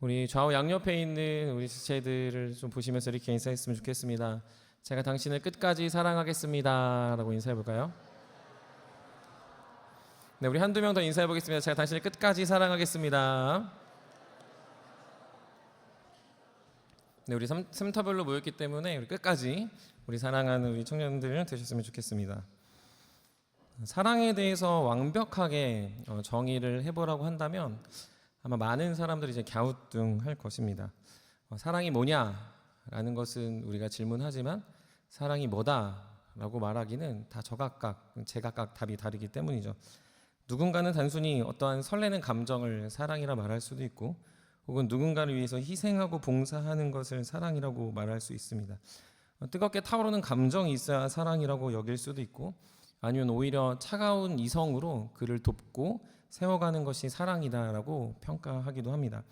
우리 좌우 양옆에 있는 우리 지체들을 좀 보시면서 이렇게 인사했으면 좋겠습니다. 제가 당신을 끝까지 사랑하겠습니다 라고 인사해 볼까요? 네, 우리 한두 명 더 인사해 보겠습니다. 제가 당신을 끝까지 사랑하겠습니다. 네, 우리 샘터별로 모였기 때문에 우리 끝까지 우리 사랑하는 우리 청년들 되셨으면 좋겠습니다. 사랑에 대해서 완벽하게 정의를 해보라고 한다면 아마 많은 사람들이 이제 갸우뚱할 것입니다. 사랑이 뭐냐라는 것은 우리가 질문하지만 사랑이 뭐다라고 말하기는 다 제각각 답이 다르기 때문이죠. 누군가는 단순히 어떠한 설레는 감정을 사랑이라 말할 수도 있고, 혹은 누군가를 위해서 희생하고 봉사하는 것을 사랑이라고 말할 수 있습니다. 뜨겁게 타오르는 감정이 있어야 사랑이라고 여길 수도 있고, 아니면 오히려 차가운 이성으로 그를 돕고 세워가는 것이 사랑이다라고 평가하기도 합니다.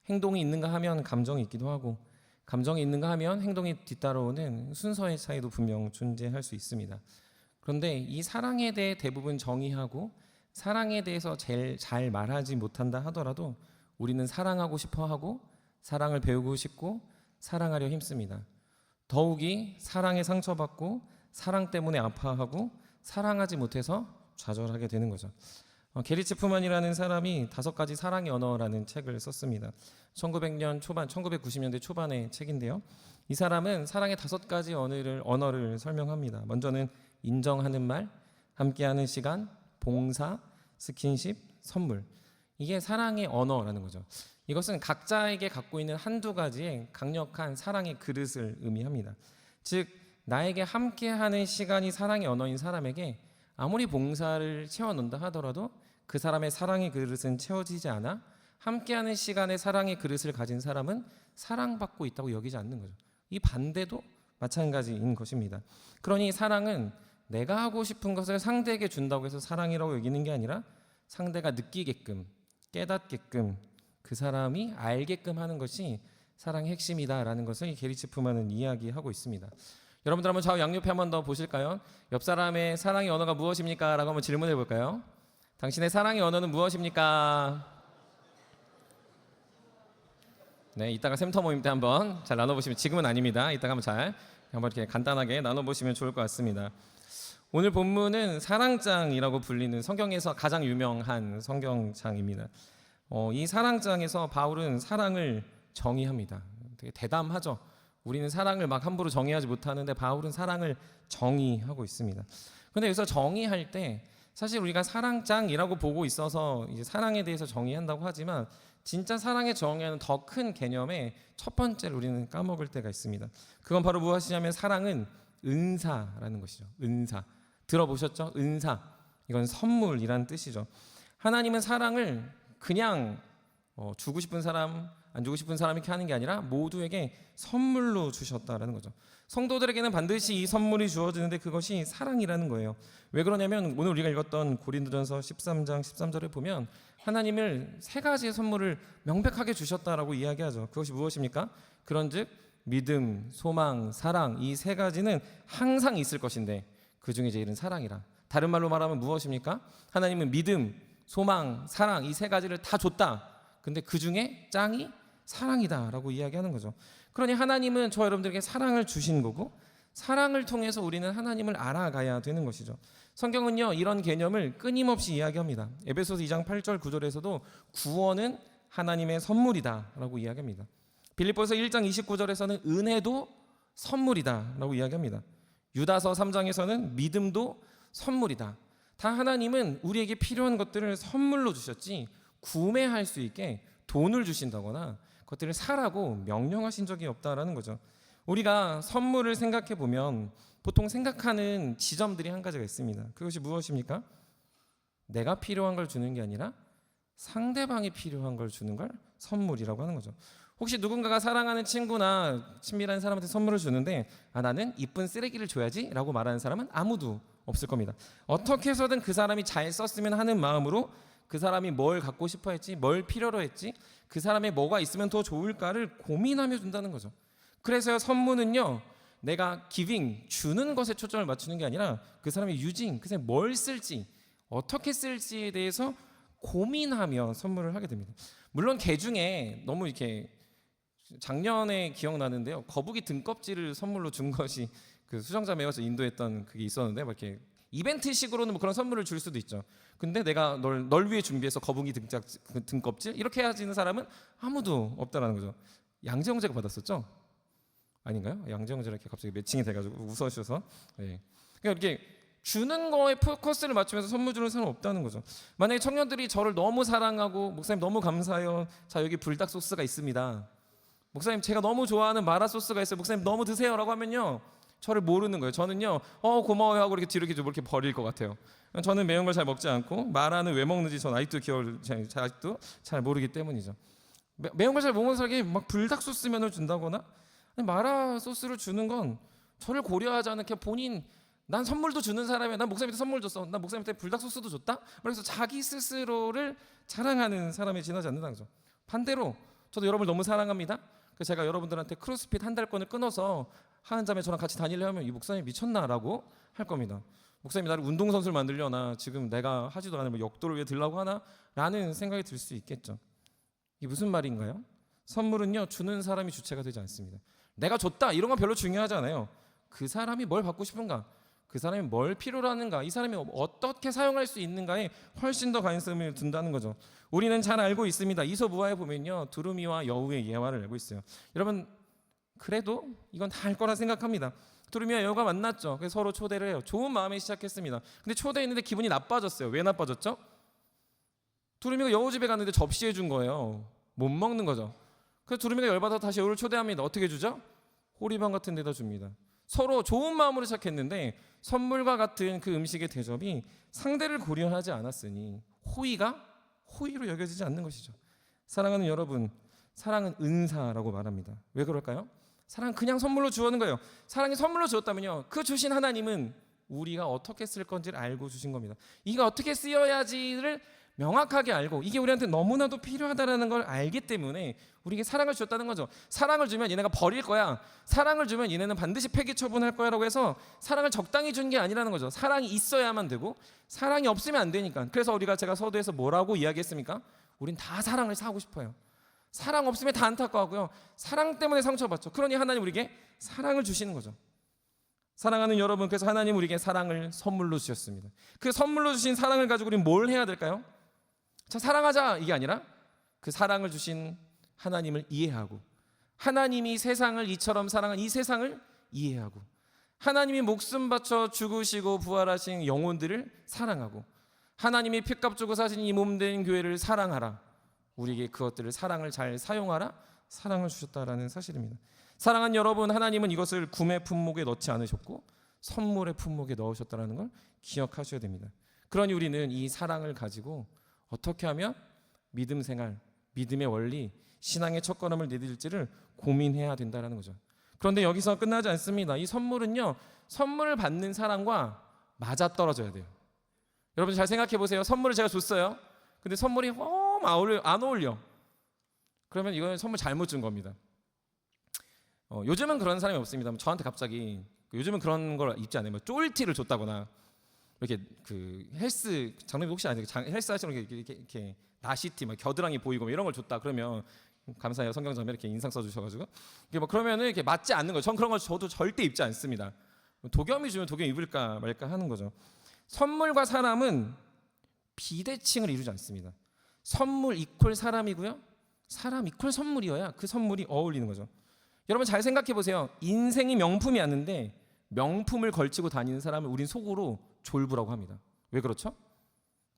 행동이 있는가 하면 감정이 있기도 하고, 감정이 있는가 하면 행동이 뒤따라오는 순서의 차이도 분명 존재할 수 있습니다. 그런데 이 사랑에 대해 대부분 정의하고 사랑에 대해서 제일 잘 말하지 못한다 하더라도 우리는 사랑하고 싶어하고 사랑을 배우고 싶고 사랑하려 힘씁니다. 더욱이 사랑에 상처받고 사랑 때문에 아파하고 사랑하지 못해서 좌절하게 되는 거죠. 게리츠 푸만이라는 사람이 5가지 사랑의 언어라는 책을 썼습니다. 1900년 초반, 1990년대 초반의 책인데요. 이 사람은 사랑의 5가지 언어를 설명합니다. 먼저는 인정하는 말, 함께하는 시간, 봉사, 스킨십, 선물. 이게 사랑의 언어라는 거죠. 이것은 각자에게 갖고 있는 한두 가지의 강력한 사랑의 그릇을 의미합니다. 즉, 나에게 함께하는 시간이 사랑의 언어인 사람에게 아무리 봉사를 채워놓는다 하더라도 그 사람의 사랑의 그릇은 채워지지 않아 함께하는 시간에 사랑의 그릇을 가진 사람은 사랑받고 있다고 여기지 않는 거죠. 이 반대도 마찬가지인 것입니다. 그러니 사랑은 내가 하고 싶은 것을 상대에게 준다고 해서 사랑이라고 여기는 게 아니라 상대가 느끼게끔, 깨닫게끔, 그 사람이 알게끔 하는 것이 사랑의 핵심이다라는 것을 게리츠 푸만은 이야기하고 있습니다. 여러분들 한번 좌우 양옆에 한번 더 보실까요? 옆 사람의 사랑의 언어가 무엇입니까? 라고 한번 질문해 볼까요? 당신의 사랑의 언어는 무엇입니까? 네, 이따가 샘터 모임 때 한번 잘 나눠보시면, 지금은 아닙니다. 이따가 한번 이렇게 간단하게 나눠보시면 좋을 것 같습니다. 오늘 본문은 사랑장이라고 불리는 성경에서 가장 유명한 성경장입니다. 이 사랑장에서 바울은 사랑을 정의합니다. 되게 대담하죠. 우리는 사랑을 막 함부로 정의하지 못하는데 바울은 사랑을 정의하고 있습니다. 그런데 여기서 정의할 때 사실 우리가 사랑장이라고 보고 있어서 이제 사랑에 대해서 정의한다고 하지만 진짜 사랑의 정의하는 더 큰 개념의 첫 번째를 우리는 까먹을 때가 있습니다. 그건 바로 무엇이냐면 사랑은 은사라는 것이죠. 은사. 들어보셨죠? 은사. 이건 선물이란 뜻이죠. 하나님은 사랑을 그냥 주고 싶은 사람, 안 주고 싶은 사람 이렇게 하는 게 아니라 모두에게 선물로 주셨다라는 거죠. 성도들에게는 반드시 이 선물이 주어지는데 그것이 사랑이라는 거예요. 왜 그러냐면 오늘 우리가 읽었던 고린도전서 13장 13절에 보면 하나님을 3가지의 선물을 명백하게 주셨다라고 이야기하죠. 그것이 무엇입니까? 그런즉 믿음, 소망, 사랑, 이 3가지는 항상 있을 것인데 그 중에 제일은 사랑이라. 다른 말로 말하면 무엇입니까? 하나님은 믿음, 소망, 사랑, 이 3가지를 다 줬다. 근데 그 중에 짱이 사랑이다라고 이야기하는 거죠. 그러니 하나님은 저 여러분들에게 사랑을 주신 거고 사랑을 통해서 우리는 하나님을 알아가야 되는 것이죠. 성경은요 이런 개념을 끊임없이 이야기합니다. 에베소서 2장 8절 9절에서도 구원은 하나님의 선물이다라고 이야기합니다. 빌립보서 1장 29절에서는 은혜도 선물이다라고 이야기합니다. 유다서 3장에서는 믿음도 선물이다. 다 하나님은 우리에게 필요한 것들을 선물로 주셨지 구매할 수 있게 돈을 주신다거나 그것들을 사라고 명령하신 적이 없다라는 거죠. 우리가 선물을 생각해 보면 보통 생각하는 지점들이 한 가지가 있습니다. 그것이 무엇입니까? 내가 필요한 걸 주는 게 아니라 상대방이 필요한 걸 주는 걸 선물이라고 하는 거죠. 혹시 누군가가 사랑하는 친구나 친밀한 사람한테 선물을 주는데 나는 이쁜 쓰레기를 줘야지 라고 말하는 사람은 아무도 없을 겁니다. 어떻게 해서든 그 사람이 잘 썼으면 하는 마음으로 그 사람이 뭘 갖고 싶어 했지, 뭘 필요로 했지, 그 사람의 뭐가 있으면 더 좋을까를 고민하며 준다는 거죠. 그래서 선물은요 내가 기빙, 주는 것에 초점을 맞추는 게 아니라 그 사람의 유징, 그 사람이 뭘 쓸지, 어떻게 쓸지에 대해서 고민하며 선물을 하게 됩니다. 물론 개 중에 너무 이렇게 작년에 기억나는데요. 거북이 등껍질을 선물로 준 것이 그 수정자매여서 인도했던 그게 있었는데 막 이렇게 이벤트식으로는 뭐 그런 선물을 줄 수도 있죠. 근데 내가 널 위해 준비해서 거북이 등껍질 이렇게 해야지는 사람은 아무도 없다라는 거죠. 양재형제가 받았었죠? 아닌가요? 양재형제가 이렇게 갑자기 매칭이 돼가지고 웃어주셔서. 네. 그러니까 이렇게 주는 거에 포커스를 맞추면서 선물 주는 사람은 없다는 거죠. 만약에 청년들이 저를 너무 사랑하고 목사님 너무 감사해요. 자 여기 불닭 소스가 있습니다. 목사님 제가 너무 좋아하는 마라 소스가 있어요. 목사님 너무 드세요라고 하면요. 저를 모르는 거예요. 저는요, 고마워요 하고 이렇게 뒤로 이렇게 버릴 것 같아요. 저는 매운 걸 잘 먹지 않고 마라는 왜 먹는지 전 아직도 아직도 잘 모르기 때문이죠. 매운 걸 잘 먹는 사람에게 막 불닭 소스면을 준다거나 아니, 마라 소스를 주는 건 저를 고려하지 않은 그냥 본인 난 선물도 주는 사람이야. 난 목사님한테 선물 줬어. 난 목사님한테 불닭 소스도 줬다. 그래서 자기 스스로를 자랑하는 사람이 지나지 않는다는 거죠. 반대로 저도 여러분을 너무 사랑합니다. 그래서 제가 여러분들한테 크로스핏 한 달권을 끊어서 하은자매 저랑 같이 다니려면 이 목사님 미쳤나라고 할 겁니다. 목사님이 나를 운동선수를 만들려나 지금 내가 하지도 않은 뭐 역도를 위해 들라고 하나? 라는 생각이 들 수 있겠죠. 이게 무슨 말인가요? 선물은요 주는 사람이 주체가 되지 않습니다. 내가 줬다 이런 건 별로 중요하지 않아요. 그 사람이 뭘 받고 싶은가, 그 사람이 뭘 필요로 하는가, 이 사람이 어떻게 사용할 수 있는가에 훨씬 더 관심을 둔다는 거죠. 우리는 잘 알고 있습니다. 이솝우화에 보면요 두루미와 여우의 예화를 알고 있어요. 여러분 그래도 이건 다 알 거라 생각합니다. 두루미와 여우가 만났죠. 그래서 서로 초대를 해요. 좋은 마음에 시작했습니다. 근데 초대했는데 기분이 나빠졌어요. 왜 나빠졌죠? 두루미가 여우 집에 갔는데 접시해 준 거예요. 못 먹는 거죠. 그래서 두루미가 열받아서 다시 여우를 초대합니다. 어떻게 주죠? 호리방 같은 데다 줍니다. 서로 좋은 마음으로 시작했는데 선물과 같은 그 음식의 대접이 상대를 고려하지 않았으니 호의로 여겨지지 않는 것이죠. 사랑하는 여러분, 사랑은 은사라고 말합니다. 왜 그럴까요? 사랑은 그냥 선물로 주었는 거예요. 사랑이 선물로 주었다면요, 그 주신 하나님은 우리가 어떻게 쓸 건지를 알고 주신 겁니다. 이게 어떻게 쓰여야지를 명확하게 알고 이게 우리한테 너무나도 필요하다는 걸 알기 때문에 우리에게 사랑을 주었다는 거죠. 사랑을 주면 얘네가 버릴 거야. 사랑을 주면 얘네는 반드시 폐기 처분할 거야 라고 해서 사랑을 적당히 준 게 아니라는 거죠. 사랑이 있어야만 되고 사랑이 없으면 안 되니까. 그래서 제가 서두에서 뭐라고 이야기했습니까? 우린 다 사랑을 사고 싶어요. 사랑 없으면 다 안타까워하고요. 사랑 때문에 상처받죠. 그러니 하나님 우리에게 사랑을 주시는 거죠. 사랑하는 여러분, 그래서 하나님 우리에게 사랑을 선물로 주셨습니다. 그 선물로 주신 사랑을 가지고 우리는 뭘 해야 될까요? 자, 사랑하자 이게 아니라 그 사랑을 주신 하나님을 이해하고 하나님이 세상을 이처럼 사랑한 이 세상을 이해하고 하나님이 목숨 바쳐 죽으시고 부활하신 영혼들을 사랑하고 하나님이 핏값 주고 사신 이 몸된 교회를 사랑하라. 우리에게 그것들을 사랑을 잘 사용하라. 사랑을 주셨다라는 사실입니다. 사랑하는 여러분, 하나님은 이것을 구매 품목에 넣지 않으셨고 선물의 품목에 넣으셨다는 걸 기억하셔야 됩니다. 그러니 우리는 이 사랑을 가지고 어떻게 하면 믿음 생활, 믿음의 원리, 신앙의 첫걸음을 내딜지를 고민해야 된다는 거죠. 그런데 여기서 끝나지 않습니다. 이 선물은요, 선물을 받는 사람과 맞아떨어져야 돼요. 여러분 잘 생각해 보세요. 선물을 제가 줬어요. 근데 선물이 안 어울려. 그러면 이건 선물 잘못 준 겁니다. 요즘은 그런 사람이 없습니다. 저한테 갑자기 요즘은 그런 걸 입지 않아요. 뭐 쫄티를 줬다거나 이렇게 그 헬스 장로님 혹시 아세요? 헬스 하시는 이렇게 나시티 막 겨드랑이 보이고 뭐 이런 걸 줬다 그러면 감사해요. 성경자매 이렇게 인상 써주셔가지고 이게 뭐 그러면은 이렇게 맞지 않는 거예요. 전 그런 걸 저도 절대 입지 않습니다. 도겸이 주면 도겸 입을까 말까 하는 거죠. 선물과 사람은 비대칭을 이루지 않습니다. 선물 이퀄 사람이고요. 사람 이퀄 선물이어야 그 선물이 어울리는 거죠. 여러분 잘 생각해 보세요. 인생이 명품이 아닌데 명품을 걸치고 다니는 사람을 우린 속으로 졸부라고 합니다. 왜 그렇죠?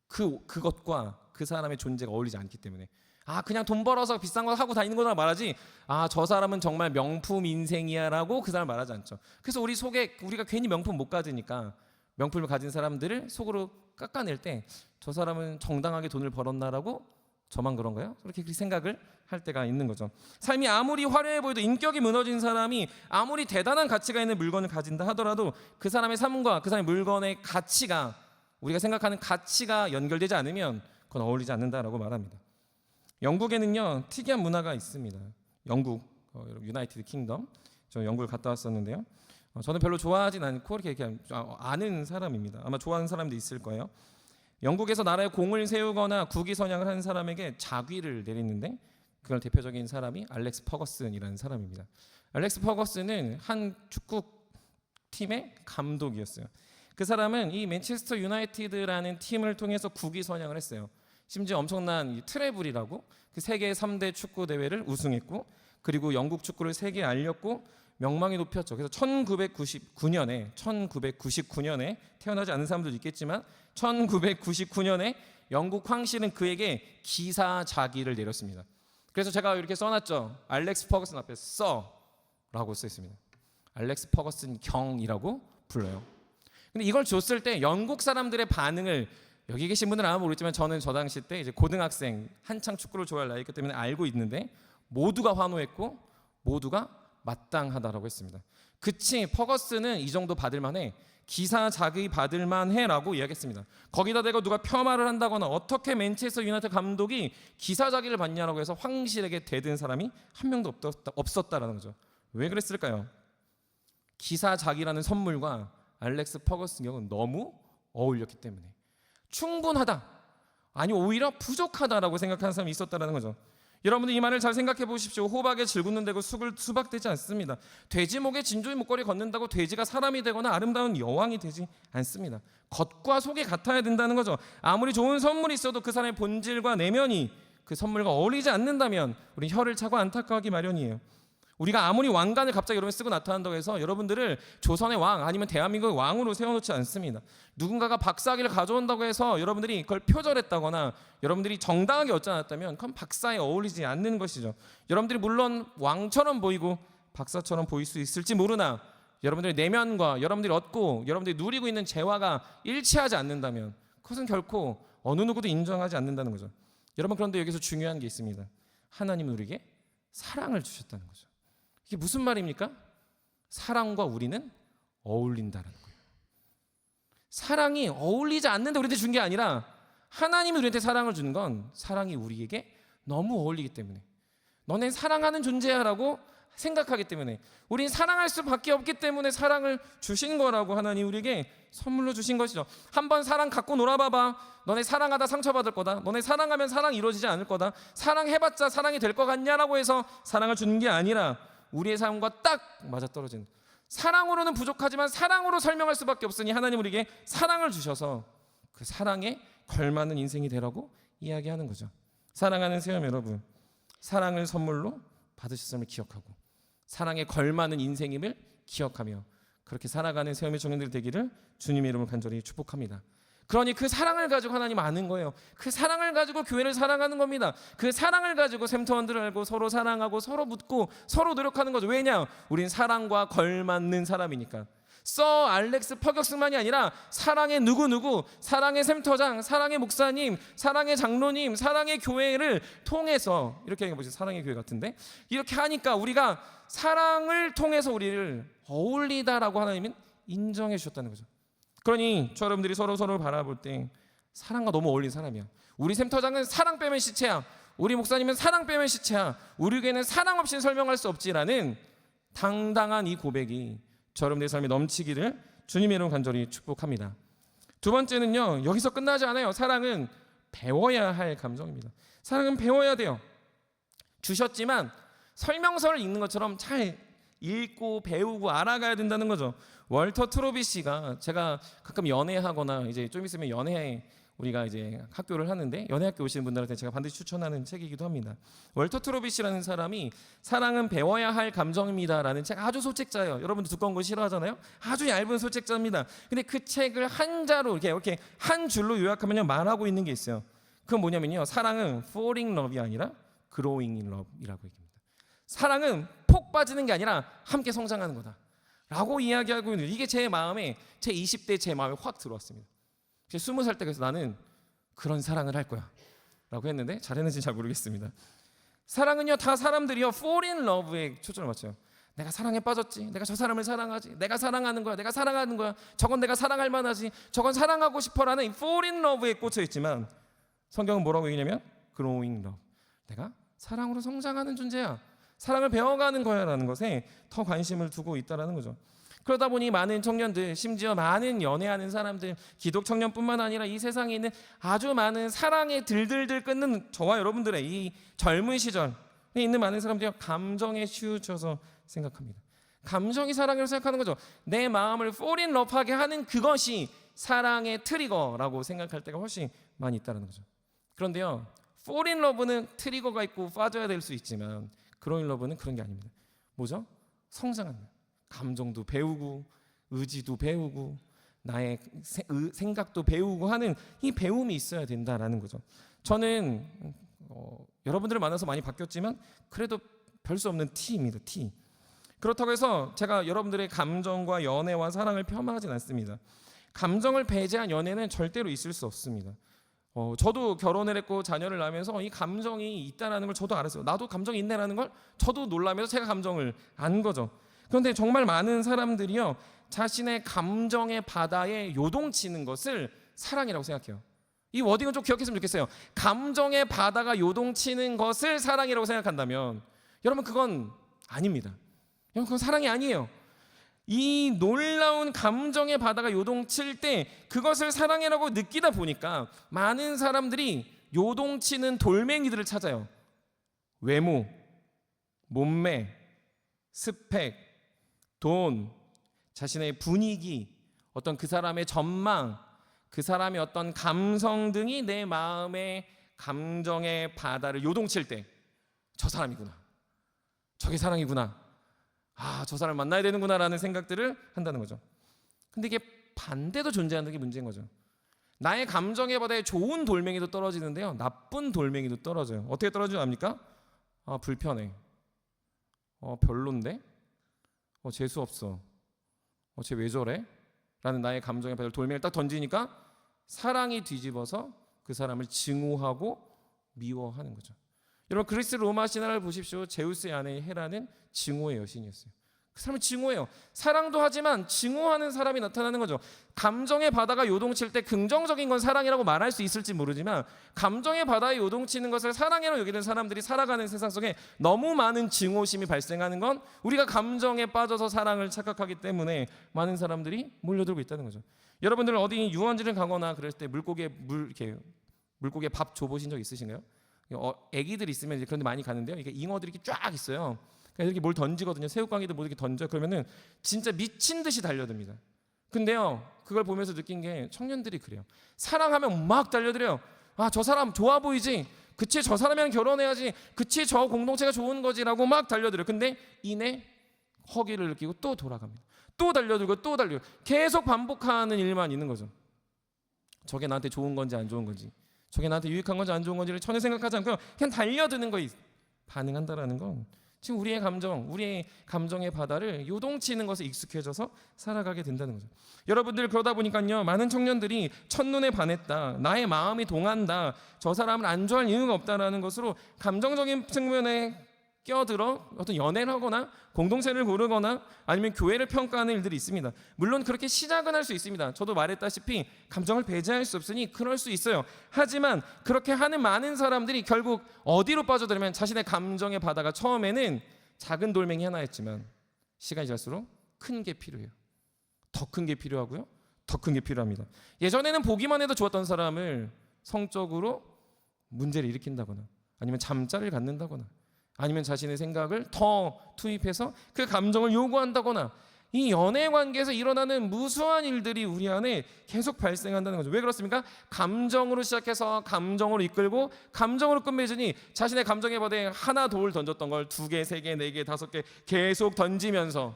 그것과 그 사람의 존재가 어울리지 않기 때문에 그냥 돈 벌어서 비싼 거 하고 다니는 거나 말하지 저 사람은 정말 명품 인생이야라고 그 사람 말하지 않죠. 그래서 우리 속에 우리가 괜히 명품 못 가지니까 명품을 가진 사람들을 속으로 깎아낼 때 저 사람은 정당하게 돈을 벌었나라고 저만 그런가요? 그렇게 생각을 할 때가 있는 거죠. 삶이 아무리 화려해 보여도 인격이 무너진 사람이 아무리 대단한 가치가 있는 물건을 가진다 하더라도 그 사람의 삶과 그 사람의 물건의 가치가 우리가 생각하는 가치가 연결되지 않으면 그건 어울리지 않는다라고 말합니다. 영국에는요 특이한 문화가 있습니다. 영국 유나이티드 킹덤, 저 영국을 갔다 왔었는데요. 저는 별로 좋아하진 않고 이렇게 아는 사람입니다. 아마 좋아하는 사람도 있을 거예요. 영국에서 나라에 공을 세우거나 국위 선양을 하는 사람에게 자귀를 내리는데 그걸 대표적인 사람이 알렉스 퍼거슨이라는 사람입니다. 알렉스 퍼거슨은 한 축구 팀의 감독이었어요. 그 사람은 이 맨체스터 유나이티드라는 팀을 통해서 국위 선양을 했어요. 심지어 엄청난 이 트래블이라고 그 세계 3대 축구 대회를 우승했고, 그리고 영국 축구를 세계에 알렸고 명망이 높였죠. 그래서 1999년에 태어나지 않은 사람들도 있겠지만 1999년에 영국 황실은 그에게 기사 자기를 내렸습니다. 그래서 제가 이렇게 써놨죠. 알렉스 퍼거슨 앞에 써라고 써 있습니다. 알렉스 퍼거슨 경이라고 불러요. 근데 이걸 줬을 때 영국 사람들의 반응을, 여기 계신 분들은 아마 모르겠지만 저는 저 당시 때 이제 고등학생 한창 축구를 좋아할 나이기 때문에 알고 있는데, 모두가 환호했고 모두가 마땅하다라고 했습니다. 그치, 퍼거슨은 이 정도 받을 만해, 기사 자기 받을 만해라고 이야기했습니다. 거기다 대고 누가 폄하를 한다거나 어떻게 맨체스터 유나이티드 감독이 기사 자기를 받냐라고 해서 황실에게 대든 사람이 한 명도 없었다라는 거죠. 왜 그랬을까요? 기사 자기라는 선물과 알렉스 퍼거슨 경우는 너무 어울렸기 때문에. 충분하다, 아니 오히려 부족하다라고 생각하는 사람이 있었다라는 거죠. 여러분들 이 말을 잘 생각해 보십시오. 호박에 질구는 되고 수박 되지 않습니다. 돼지 목에 진주의 목걸이 걷는다고 돼지가 사람이 되거나 아름다운 여왕이 되지 않습니다. 겉과 속이 같아야 된다는 거죠. 아무리 좋은 선물이 있어도 그 사람의 본질과 내면이 그 선물과 어울리지 않는다면 우리 혀를 차고 안타까워하기 마련이에요. 우리가 아무리 왕관을 갑자기 여러분 쓰고 나타난다고 해서 여러분들을 조선의 왕 아니면 대한민국의 왕으로 세워놓지 않습니다. 누군가가 박사학위를 가져온다고 해서 여러분들이 그걸 표절했다거나 여러분들이 정당하게 얻지 않았다면 그건 박사에 어울리지 않는 것이죠. 여러분들이 물론 왕처럼 보이고 박사처럼 보일 수 있을지 모르나 여러분들의 내면과 여러분들이 얻고 여러분들이 누리고 있는 재화가 일치하지 않는다면 그것은 결코 어느 누구도 인정하지 않는다는 거죠. 여러분, 그런데 여기서 중요한 게 있습니다. 하나님은 우리에게 사랑을 주셨다는 거죠. 이게 무슨 말입니까? 사랑과 우리는 어울린다는 거예요. 사랑이 어울리지 않는데 우리한테 준 게 아니라 하나님이 우리한테 사랑을 주는 건 사랑이 우리에게 너무 어울리기 때문에, 너네 사랑하는 존재야라고 생각하기 때문에, 우린 사랑할 수밖에 없기 때문에 사랑을 주신 거라고 하나님 우리에게 선물로 주신 것이죠. 한번 사랑 갖고 놀아봐봐. 너네 사랑하다 상처받을 거다. 너네 사랑하면 사랑이 이루어지지 않을 거다. 사랑해봤자 사랑이 될 것 같냐라고 해서 사랑을 주는 게 아니라 우리의 삶과 딱 맞아떨어지는, 사랑으로는 부족하지만 사랑으로 설명할 수밖에 없으니 하나님 우리에게 사랑을 주셔서 그 사랑에 걸맞는 인생이 되라고 이야기하는 거죠. 사랑하는 세움 여러분, 사랑을 선물로 받으셨음을 기억하고 사랑에 걸맞는 인생임을 기억하며 그렇게 살아가는 세움의 청년들 되기를 주님의 이름으로 간절히 축복합니다. 그러니 그 사랑을 가지고 하나님 아는 거예요. 그 사랑을 가지고 교회를 사랑하는 겁니다. 그 사랑을 가지고 샘터원들을 알고 서로 사랑하고 서로 묻고 서로 노력하는 거죠. 왜냐? 우린 사랑과 걸맞는 사람이니까. 서 알렉스 퍼격슨만이 아니라 사랑의 누구누구, 사랑의 샘터장, 사랑의 목사님, 사랑의 장로님, 사랑의 교회를 통해서, 이렇게 하니까 뭐지? 사랑의 교회 같은데? 이렇게 하니까 우리가 사랑을 통해서 우리를 어울리다라고 하나님은 인정해 주셨다는 거죠. 그러니 저 여러분들이 서로를 바라볼 때 사랑과 너무 어울리는 사람이야. 우리 샘터장은 사랑 빼면 시체야. 우리 목사님은 사랑 빼면 시체야. 우리 교회는 사랑 없이는 설명할 수 없지라는 당당한 이 고백이 저 여러분들의 삶에 넘치기를 주님의 이름으로 간절히 축복합니다. 두 번째는요, 여기서 끝나지 않아요. 사랑은 배워야 할 감정입니다. 사랑은 배워야 돼요. 주셨지만 설명서를 읽는 것처럼 잘 읽고 배우고 알아가야 된다는 거죠. 월터 트로비 씨가, 제가 가끔 연애하거나 이제 좀 있으면 연애 우리가 이제 학교를 하는데 연애학교 오시는 분들한테 제가 반드시 추천하는 책이기도 합니다. 월터 트로비 씨라는 사람이 사랑은 배워야 할 감정입니다라는 책, 아주 소책자예요. 여러분들 두꺼운 거 싫어하잖아요. 아주 얇은 소책자입니다. 근데 그 책을 한자로 이렇게 한 줄로 요약하면요, 말하고 있는 게 있어요. 그건 뭐냐면요, 사랑은 falling love이 아니라 growing in love이라고 얘기합니다. 사랑은 폭 빠지는 게 아니라 함께 성장하는 거다 라고 이야기하고 있는, 이게 제 마음에, 제 20대 제 마음에 확 들어왔습니다. 20살 때 그래서 나는 그런 사랑을 할 거야 라고 했는데 잘했는지 잘 모르겠습니다. 사랑은요, 다 사람들이요 fall in love에 초점을 맞춰요. 내가 사랑에 빠졌지, 내가 저 사람을 사랑하지, 내가 사랑하는 거야, 내가 사랑하는 거야, 저건 내가 사랑할 만하지, 저건 사랑하고 싶어라는 fall in love에 꽂혀 있지만 성경은 뭐라고 얘기냐면 growing love, 내가 사랑으로 성장하는 존재야, 사랑을 배워가는 거야라는 것에 더 관심을 두고 있다라는 거죠. 그러다 보니 많은 청년들, 심지어 많은 연애하는 사람들, 기독 청년뿐만 아니라 이 세상에 있는 아주 많은 사랑에 들들들 끊는 저와 여러분들의 이 젊은 시절에 있는 많은 사람들이 감정에 치우쳐서 생각합니다. 감정이 사랑이라고 생각하는 거죠. 내 마음을 fall in love하게 하는 그것이 사랑의 트리거라고 생각할 때가 훨씬 많이 있다는 거죠. 그런데요, fall in love는 트리거가 있고 빠져야 될 수 있지만 grow in love는 그런 게 아닙니다. 뭐죠? 성장하는 거예요. 감정도 배우고 의지도 배우고 나의 생각도 배우고 하는 이 배움이 있어야 된다라는 거죠. 저는 여러분들을 만나서 많이 바뀌었지만 그래도 별 수 없는 T입니다. T. 그렇다고 해서 제가 여러분들의 감정과 연애와 사랑을 폄하하진 않습니다. 감정을 배제한 연애는 절대로 있을 수 없습니다. 저도 결혼을 했고 자녀를 낳으면서 이 감정이 있다라는 걸 저도 알았어요. 나도 감정이 있네라는 걸 저도 놀라면서 제가 감정을 안 거죠. 그런데 정말 많은 사람들이요, 자신의 감정의 바다에 요동치는 것을 사랑이라고 생각해요. 이 워딩을 좀 기억했으면 좋겠어요. 감정의 바다가 요동치는 것을 사랑이라고 생각한다면 여러분 그건 아닙니다. 여러분 그건 사랑이 아니에요. 이 놀라운 감정의 바다가 요동칠 때 그것을 사랑이라고 느끼다 보니까 많은 사람들이 요동치는 돌멩이들을 찾아요. 외모, 몸매, 스펙, 돈, 자신의 분위기, 어떤 그 사람의 전망, 그 사람의 어떤 감성 등이 내 마음의 감정의 바다를 요동칠 때 저 사람이구나, 저게 사랑이구나, 저 사람을 만나야 되는구나라는 생각들을 한다는 거죠. 근데 이게 반대도 존재하는 게 문제인 거죠. 나의 감정의 바다에 좋은 돌멩이도 떨어지는데요, 나쁜 돌멩이도 떨어져요. 어떻게 떨어지는지 압니까? 불편해, 별론데, 재수 없어, 쟤 왜 저래? 라는 나의 감정의 바다를 돌멩이를 딱 던지니까 사랑이 뒤집어서 그 사람을 증오하고 미워하는 거죠. 여러분 그리스 로마 신화를 보십시오. 제우스의 아내 헤라는 증오의 여신이었어요. 그 사람을 증오해요. 사랑도 하지만 증오하는 사람이 나타나는 거죠. 감정의 바다가 요동칠 때 긍정적인 건 사랑이라고 말할 수 있을지 모르지만 감정의 바다에 요동치는 것을 사랑이라고 여기는 사람들이 살아가는 세상 속에 너무 많은 증오심이 발생하는 건 우리가 감정에 빠져서 사랑을 착각하기 때문에 많은 사람들이 몰려들고 있다는 거죠. 여러분들 어디 유원지를 가거나 그럴 때 물고기에 밥 줘보신 적 있으신가요? 애기들 있으면 이제 그런 데 많이 가는데요. 이게 잉어들이 이렇게 쫙 있어요. 그래서 이렇게 뭘 던지거든요. 새우깡이도 뭐 이렇게 던져. 그러면은 진짜 미친 듯이 달려듭니다. 근데요, 그걸 보면서 느낀 게 청년들이 그래요. 사랑하면 막 달려들어요. 저 사람 좋아 보이지? 그치, 저 사람이랑 결혼해야지. 그치, 저 공동체가 좋은 거지라고 막 달려들어요. 근데 이내 허기를 느끼고 또 돌아갑니다. 또 달려들고 또 달려요. 계속 반복하는 일만 있는 거죠. 저게 나한테 좋은 건지 안 좋은 건지, 저게 나한테 유익한 건지 안 좋은 건지를 전혀 생각하지 않고 그냥 달려드는 거에 반응한다라는 건 지금 우리의 감정의 바다를 요동치는 것에 익숙해져서 살아가게 된다는 거죠. 여러분들 그러다 보니까요, 많은 청년들이 첫눈에 반했다, 나의 마음이 동한다, 저 사람을 안 좋아할 이유가 없다라는 것으로 감정적인 측면에 끼어들어 어떤 연애를 하거나 공동체를 고르거나 아니면 교회를 평가하는 일들이 있습니다. 물론 그렇게 시작은 할 수 있습니다. 저도 말했다시피 감정을 배제할 수 없으니 그럴 수 있어요. 하지만 그렇게 하는 많은 사람들이 결국 어디로 빠져들면 자신의 감정의 바다가 처음에는 작은 돌멩이 하나였지만 시간이 지날수록 큰 게 필요해요. 더 큰 게 필요하고요, 더 큰 게 필요합니다. 예전에는 보기만 해도 좋았던 사람을 성적으로 문제를 일으킨다거나 아니면 잠자를 갖는다거나 아니면 자신의 생각을 더 투입해서 그 감정을 요구한다거나 이 연애 관계에서 일어나는 무수한 일들이 우리 안에 계속 발생한다는 거죠. 왜 그렇습니까? 감정으로 시작해서 감정으로 이끌고 감정으로 끝맺으니 자신의 감정의 바다에 하나 돌 던졌던 걸 2개, 3개, 4개, 5개 계속 던지면서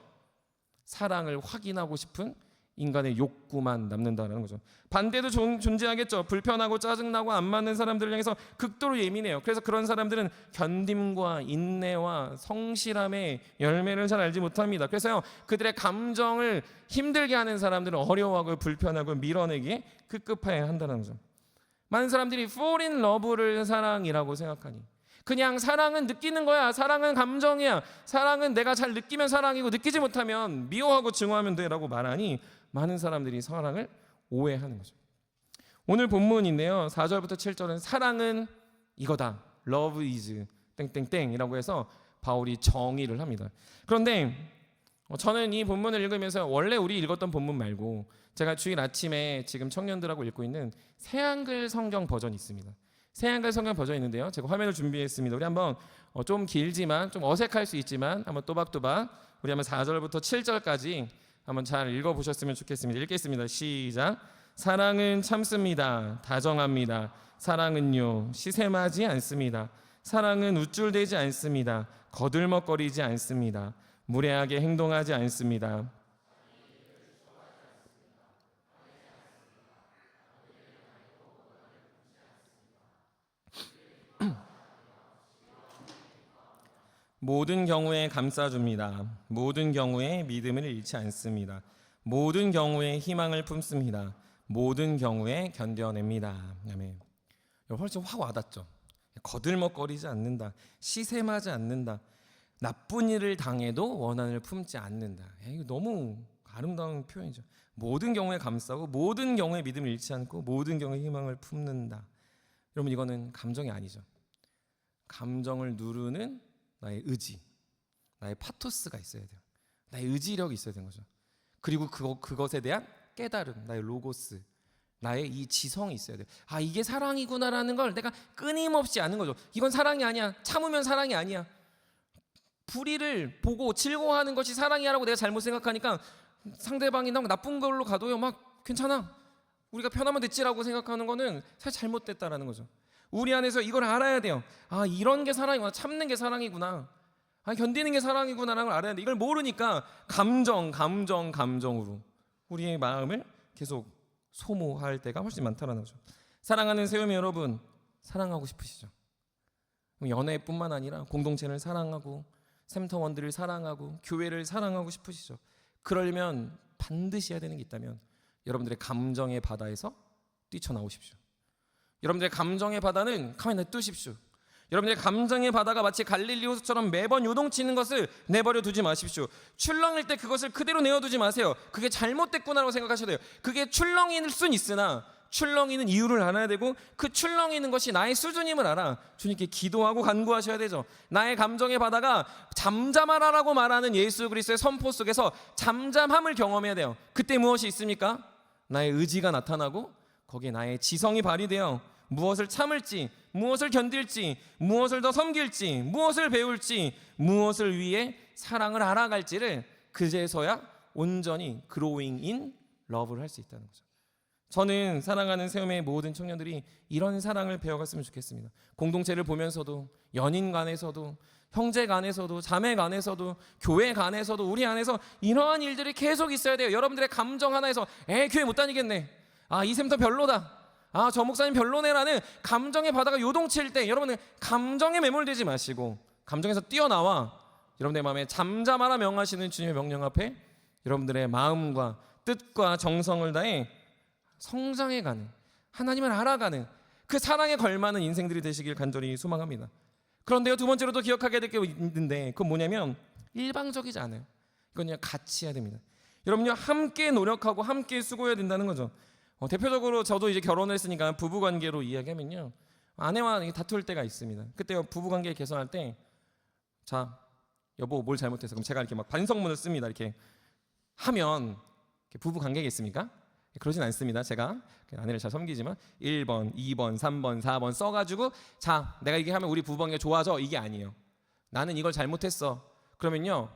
사랑을 확인하고 싶은 인간의 욕구만 남는다는 거죠. 반대도 존재하겠죠. 불편하고 짜증나고 안 맞는 사람들을 향해서 극도로 예민해요. 그래서 그런 사람들은 견딤과 인내와 성실함의 열매를 잘 알지 못합니다. 그래서요, 그들의 감정을 힘들게 하는 사람들은 어려워하고 불편하고 밀어내기에 급급해야 한다는 거죠. 많은 사람들이 fall in love를 사랑이라고 생각하니 그냥 사랑은 느끼는 거야, 사랑은 감정이야, 사랑은 내가 잘 느끼면 사랑이고 느끼지 못하면 미워하고 증오하면 돼라고 말하니 많은 사람들이 사랑을 오해하는 거죠. 오늘 본문인데요, 4절부터 7절은 사랑은 이거다, love is 땡땡땡이라고 해서 바울이 정의를 합니다. 그런데 저는 이 본문을 읽으면서 원래 우리 읽었던 본문 말고 제가 주일 아침에 지금 청년들하고 읽고 있는 새한글 성경 버전이 있습니다. 새한글 성경 버전이 있는데요. 제가 화면을 준비했습니다. 우리 한번 좀 길지만 좀 어색할 수 있지만 한번 또박또박 우리 한번 4절부터 7절까지 한번 잘 읽어보셨으면 좋겠습니다. 읽겠습니다. 시작. 사랑은 참습니다. 다정합니다. 사랑은요 시샘하지 않습니다. 사랑은 우쭐대지 않습니다. 거들먹거리지 않습니다. 무례하게 행동하지 않습니다. 모든 경우에 감싸줍니다. 모든 경우에 믿음을 잃지 않습니다. 모든 경우에 희망을 품습니다. 모든 경우에 견뎌냅니다. 아멘. 훨씬 확 와닿죠. 거들먹거리지 않는다. 시샘하지 않는다. 나쁜 일을 당해도 원한을 품지 않는다. 이거 너무 아름다운 표현이죠. 모든 경우에 감싸고 모든 경우에 믿음을 잃지 않고 모든 경우에 희망을 품는다. 여러분 이거는 감정이 아니죠. 감정을 누르는 나의 의지, 나의 파토스가 있어야 돼요. 나의 의지력이 있어야 되는 거죠. 그리고 그것에 대한 깨달음, 나의 로고스, 나의 이 지성이 있어야 돼요. 아 이게 사랑이구나라는 걸 내가 끊임없이 아는 거죠. 이건 사랑이 아니야. 참으면 사랑이 아니야. 불의를 보고 즐거워하는 것이 사랑이라고 내가 잘못 생각하니까 상대방이 막 나쁜 걸로 가도요 막 괜찮아. 우리가 편하면 됐지라고 생각하는 거는 사실 잘못됐다라는 거죠. 우리 안에서 이걸 알아야 돼요. 아 이런 게 사랑이구나. 참는 게 사랑이구나. 아 견디는 게 사랑이구나라는 걸 알아야 돼. 이걸 모르니까 감정으로 우리의 마음을 계속 소모할 때가 훨씬 많다는 거죠. 사랑하는 세우미 여러분, 사랑하고 싶으시죠? 연애뿐만 아니라 공동체를 사랑하고 샘터원들을 사랑하고 교회를 사랑하고 싶으시죠? 그러려면 반드시 해야 되는 게 있다면 여러분들의 감정의 바다에서 뛰쳐나오십시오. 여러분들의 감정의 바다는 가만히 냅두십시오. 여러분들의 감정의 바다가 마치 갈릴리 호수처럼 매번 요동치는 것을 내버려 두지 마십시오. 출렁일 때 그것을 그대로 내어두지 마세요. 그게 잘못됐구나라고 생각하셔야 돼요. 그게 출렁일 순 있으나 출렁이는 이유를 알아야 되고 그 출렁이는 것이 나의 수준임을 알아 주님께 기도하고 간구하셔야 되죠. 나의 감정의 바다가 잠잠하라라고 말하는 예수 그리스도의 선포 속에서 잠잠함을 경험해야 돼요. 그때 무엇이 있습니까? 나의 의지가 나타나고 거기에 나의 지성이 발휘되어 무엇을 참을지, 무엇을 견딜지, 무엇을 더 섬길지, 무엇을 배울지, 무엇을 위해 사랑을 알아갈지를 그제서야 온전히 growing in love를 할 수 있다는 거죠. 저는 사랑하는 세움의 모든 청년들이 이런 사랑을 배워갔으면 좋겠습니다. 공동체를 보면서도 연인 간에서도 형제 간에서도 자매 간에서도 교회 간에서도 우리 안에서 이러한 일들이 계속 있어야 돼요. 여러분들의 감정 하나에서 교회 못 다니겠네. 이 샘터 별로다. 저 목사님 별로네라는 감정의 바다가 요동칠 때 여러분은 감정에 매몰되지 마시고 감정에서 뛰어나와 여러분의 마음에 잠잠하라 명하시는 주님의 명령 앞에 여러분들의 마음과 뜻과 정성을 다해 성장해가는 하나님을 알아가는 그 사랑에 걸맞는 인생들이 되시길 간절히 소망합니다. 그런데요 두 번째로도 기억하게 될 게 있는데 그건 뭐냐면 일방적이지 않아요. 이건 그냥 같이 해야 됩니다. 여러분요 함께 노력하고 함께 수고해야 된다는 거죠. 대표적으로 저도 이제 결혼을 했으니까 부부관계로 이야기하면요 아내와 다툴 때가 있습니다. 그때 부부관계 개선할 때 자 여보 뭘 잘못해서 그럼 제가 이렇게 막 반성문을 씁니다. 이렇게 하면 부부관계겠습니까? 그러진 않습니다. 제가 아내를 잘 섬기지만 1번, 2번, 3번, 4번 써가지고 자 내가 이게 하면 우리 부부관계 좋아져 이게 아니에요. 나는 이걸 잘못했어. 그러면요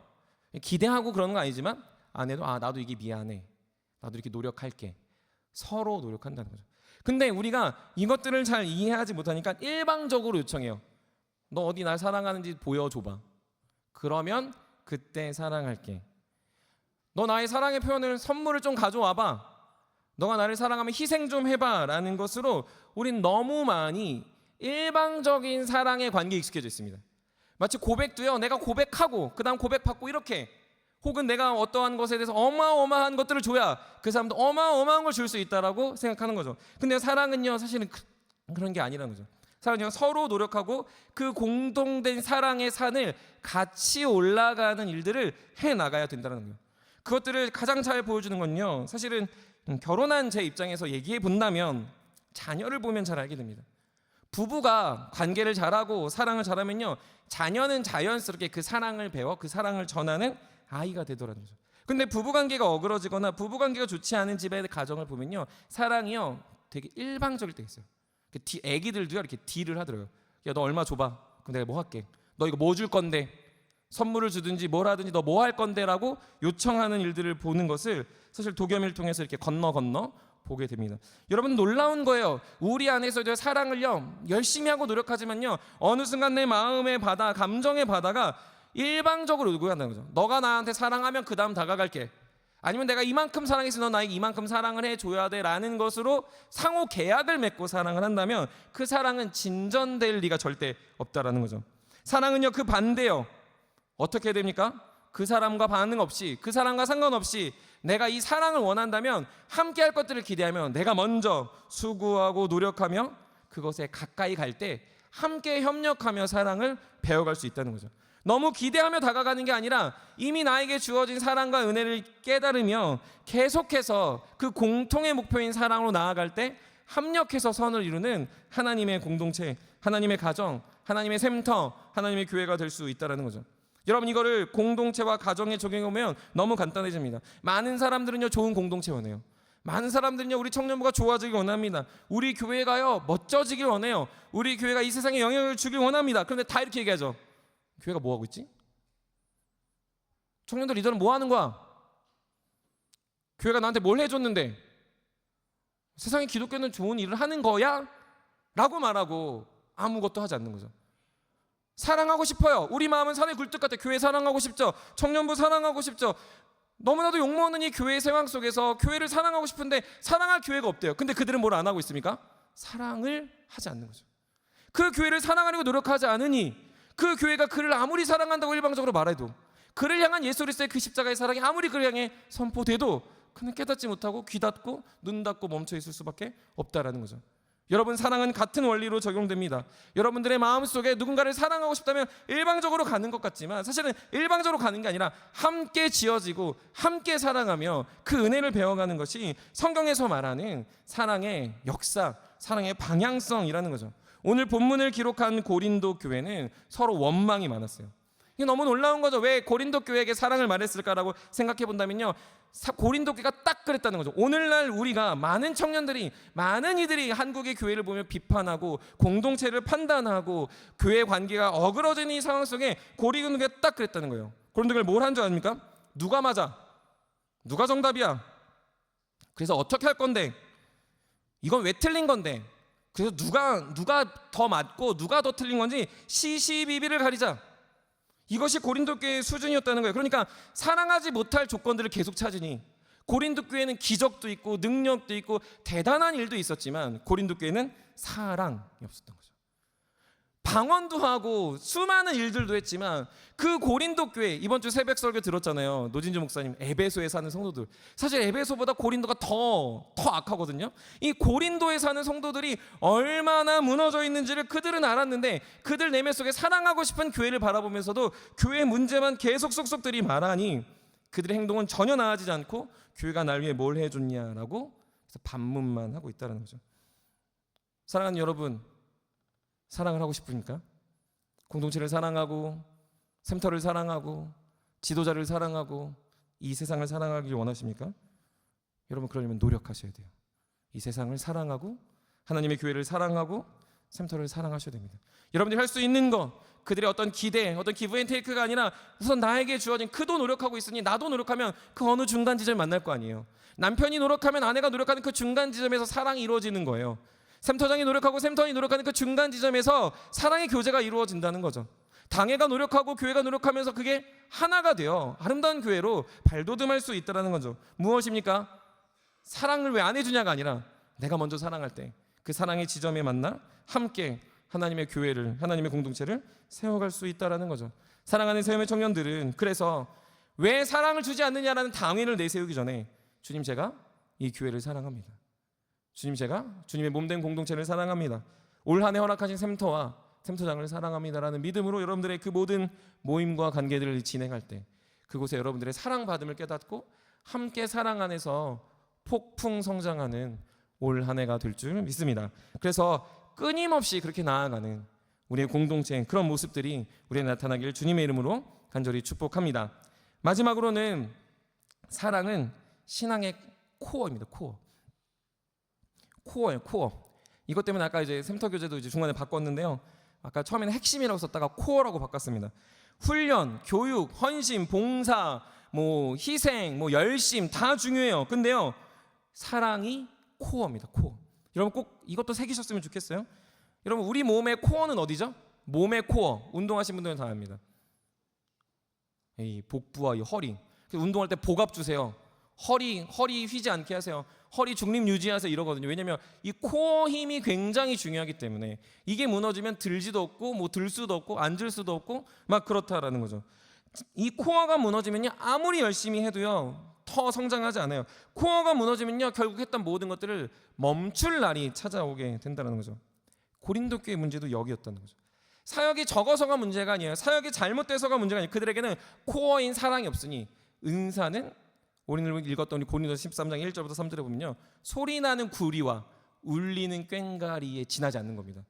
기대하고 그러는 거 아니지만 아내도 나도 이게 미안해. 나도 이렇게 노력할게. 서로 노력한다는 거죠. 근데 우리가 이것들을 잘 이해하지 못하니까 일방적으로 요청해요. 너 어디 날 사랑하는지 보여줘봐. 그러면 그때 사랑할게. 너 나의 사랑의 표현을 선물을 좀 가져와봐. 너가 나를 사랑하면 희생 좀 해봐 라는 것으로 우린 너무 많이 일방적인 사랑의 관계에 익숙해져 있습니다. 마치 고백도요 내가 고백하고 그 다음 고백받고 이렇게 혹은 내가 어떠한 것에 대해서 어마어마한 것들을 줘야 그 사람도 어마어마한 걸 줄 수 있다라고 생각하는 거죠. 근데 사랑은요 사실은 그런 게 아니라는 거죠. 사랑은요 서로 노력하고 그 공동된 사랑의 산을 같이 올라가는 일들을 해나가야 된다는 거예요. 그것들을 가장 잘 보여주는 건요 사실은 결혼한 제 입장에서 얘기해 본다면 자녀를 보면 잘 알게 됩니다. 부부가 관계를 잘하고 사랑을 잘하면요, 자녀는 자연스럽게 그 사랑을 배워 그 사랑을 전하는 아이가 되더라는 거죠. 근데 부부관계가 어그러지거나 부부관계가 좋지 않은 집의 가정을 보면요, 사랑이요 되게 일방적일 때가 있어요. 애기들도요 이렇게 딜을 하더라고요. 야, 너 얼마 줘봐. 그럼 내가 뭐 할게. 너 이거 뭐 줄 건데, 선물을 주든지 뭘 하든지 너 뭐 할 건데라고 요청하는 일들을 보는 것을 사실 도겸을 통해서 이렇게 건너 보게 됩니다. 여러분, 놀라운 거예요. 우리 안에서도 사랑을요 열심히 하고 노력하지만요, 어느 순간 내 마음의 바다, 감정의 바다가 일방적으로 요구한다는 거죠. 너가 나한테 사랑하면 그 다음 다가갈게, 아니면 내가 이만큼 사랑해서 너 나에게 이만큼 사랑을 해줘야 돼 라는 것으로 상호 계약을 맺고 사랑을 한다면 그 사랑은 진전될 리가 절대 없다라는 거죠. 사랑은요 그 반대요. 어떻게 됩니까? 그 사람과 반응 없이, 그 사람과 상관없이 내가 이 사랑을 원한다면, 함께 할 것들을 기대하면 내가 먼저 수고하고 노력하며 그것에 가까이 갈 때 함께 협력하며 사랑을 배워갈 수 있다는 거죠. 너무 기대하며 다가가는 게 아니라 이미 나에게 주어진 사랑과 은혜를 깨달으며 계속해서 그 공통의 목표인 사랑으로 나아갈 때 합력해서 선을 이루는 하나님의 공동체, 하나님의 가정, 하나님의 샘터, 하나님의 교회가 될 수 있다는 거죠. 여러분, 이거를 공동체와 가정에 적용해 보면 너무 간단해집니다. 많은 사람들은요 좋은 공동체 원해요. 많은 사람들은요 우리 청년부가 좋아지길 원합니다. 우리 교회가요 멋져지길 원해요. 우리 교회가 이 세상에 영향을 주길 원합니다. 그런데 다 이렇게 얘기하죠. 교회가 뭐 하고 있지? 청년들 리더는 뭐 하는 거야? 교회가 나한테 뭘 해줬는데? 세상에 기독교는 좋은 일을 하는 거야? 라고 말하고 아무것도 하지 않는 거죠. 사랑하고 싶어요. 우리 마음은 산의 굴뚝 같아. 교회 사랑하고 싶죠. 청년부 사랑하고 싶죠. 너무나도 욕먹는 이 교회의 상황 속에서 교회를 사랑하고 싶은데 사랑할 교회가 없대요. 근데 그들은 뭘 안 하고 있습니까? 사랑을 하지 않는 거죠. 그 교회를 사랑하려고 노력하지 않으니, 그 교회가 그를 아무리 사랑한다고 일방적으로 말해도, 그를 향한 예수 그리스도의 그 십자가의 사랑이 아무리 그를 향해 선포돼도 그는 깨닫지 못하고 귀 닫고 눈 닫고 멈춰 있을 수밖에 없다라는 거죠. 여러분, 사랑은 같은 원리로 적용됩니다. 여러분들의 마음속에 누군가를 사랑하고 싶다면 일방적으로 가는 것 같지만 사실은 일방적으로 가는 게 아니라 함께 지어지고 함께 사랑하며 그 은혜를 배워가는 것이 성경에서 말하는 사랑의 역사, 사랑의 방향성이라는 거죠. 오늘 본문을 기록한 고린도 교회는 서로 원망이 많았어요. 이게 너무 놀라운 거죠. 왜 고린도 교회에게 사랑을 말했을까라고 생각해 본다면요, 고린도 교회가 딱 그랬다는 거죠. 오늘날 우리가 많은 청년들이, 많은 이들이 한국의 교회를 보며 비판하고 공동체를 판단하고 교회 관계가 어그러진 이 상황 속에 고린도 교회가 딱 그랬다는 거예요. 고린도 교회를 뭘 한 줄 아십니까? 누가 맞아? 누가 정답이야? 그래서 어떻게 할 건데? 이건 왜 틀린 건데? 그래서 누가 더 맞고 누가 더 틀린 건지 시시비비를 가리자. 이것이 고린도 교회의 수준이었다는 거예요. 그러니까 사랑하지 못할 조건들을 계속 찾으니, 고린도 교회는 기적도 있고 능력도 있고 대단한 일도 있었지만 고린도 교회는 사랑이 없었던 거죠. 방언도 하고 수많은 일들도 했지만 그 고린도 교회, 이번 주 새벽 설교 들었잖아요. 노진주 목사님, 에베소에 사는 성도들, 사실 에베소보다 고린도가 더 악하거든요. 이 고린도에 사는 성도들이 얼마나 무너져 있는지를 그들은 알았는데, 그들 내면 속에 사랑하고 싶은 교회를 바라보면서도 교회의 문제만 계속 쏙쏙들이 말하니 그들의 행동은 전혀 나아지지 않고 교회가 날 위해 뭘 해줬냐라고 반문만 하고 있다는 거죠. 사랑하는 여러분, 사랑을 하고 싶습니까? 공동체를 사랑하고 샘터를 사랑하고 지도자를 사랑하고 이 세상을 사랑하길 원하십니까? 여러분, 그러려면 노력하셔야 돼요. 이 세상을 사랑하고 하나님의 교회를 사랑하고 샘터를 사랑하셔야 됩니다. 여러분들이 할 수 있는 거, 그들의 어떤 기대, 어떤 기브 앤 테이크가 아니라 우선 나에게 주어진, 그도 노력하고 있으니 나도 노력하면 그 어느 중간 지점을 만날 거 아니에요. 남편이 노력하면 아내가 노력하는 그 중간 지점에서 사랑이 이루어지는 거예요. 샘터장이 노력하고 샘터장이 노력하는 그 중간 지점에서 사랑의 교제가 이루어진다는 거죠. 당회가 노력하고 교회가 노력하면서 그게 하나가 되어 아름다운 교회로 발돋움할 수 있다는 거죠. 무엇입니까? 사랑을 왜 안 해주냐가 아니라 내가 먼저 사랑할 때 그 사랑의 지점에 만나 함께 하나님의 교회를, 하나님의 공동체를 세워갈 수 있다는 거죠. 사랑하는 세움의 청년들은 그래서 왜 사랑을 주지 않느냐라는 당위를 내세우기 전에, 주님, 제가 이 교회를 사랑합니다. 주님, 제가 주님의 몸된 공동체를 사랑합니다. 올 한 해 허락하신 샘터와 샘터장을 사랑합니다라는 믿음으로 여러분들의 그 모든 모임과 관계들을 진행할 때 그곳에 여러분들의 사랑받음을 깨닫고 함께 사랑 안에서 폭풍 성장하는 올 한 해가 될 줄 믿습니다. 그래서 끊임없이 그렇게 나아가는 우리의 공동체, 그런 모습들이 우리에 나타나길 주님의 이름으로 간절히 축복합니다. 마지막으로는 사랑은 신앙의 코어입니다. 코어예요. 코어. 이것 때문에 아까 이제 샘터 교재도 이제 중간에 바꿨는데요. 아까 처음에는 핵심이라고 썼다가 코어라고 바꿨습니다. 훈련, 교육, 헌신, 봉사, 희생, 열심 다 중요해요. 근데요, 사랑이 코어입니다. 코어. 여러분 꼭 이것도 새기셨으면 좋겠어요. 여러분, 우리 몸의 코어는 어디죠? 몸의 코어. 운동하신 분들은 다 압니다. 이 복부와 이 허리. 운동할 때 복압 주세요. 허리 휘지 않게 하세요. 허리 중립 유지하세요. 이러거든요. 왜냐하면 이 코어 힘이 굉장히 중요하기 때문에 이게 무너지면 들지도 없고 들 수도 없고 앉을 수도 없고 막 그렇다라는 거죠. 이 코어가 무너지면요, 아무리 열심히 해도요 더 성장하지 않아요. 코어가 무너지면요 결국 했던 모든 것들을 멈출 날이 찾아오게 된다는 거죠. 고린도 교회 문제도 여기였다는 거죠. 사역이 적어서가 문제가 아니에요. 사역이 잘못돼서가 문제가 아니에요. 그들에게는 코어인 사랑이 없으니 은사는, 오늘 읽었던 우리 고린도서 13장 1절부터 3절에 보면요, 소리나는 구리와 울리는 꽹과리에 지나지 않는 겁니다.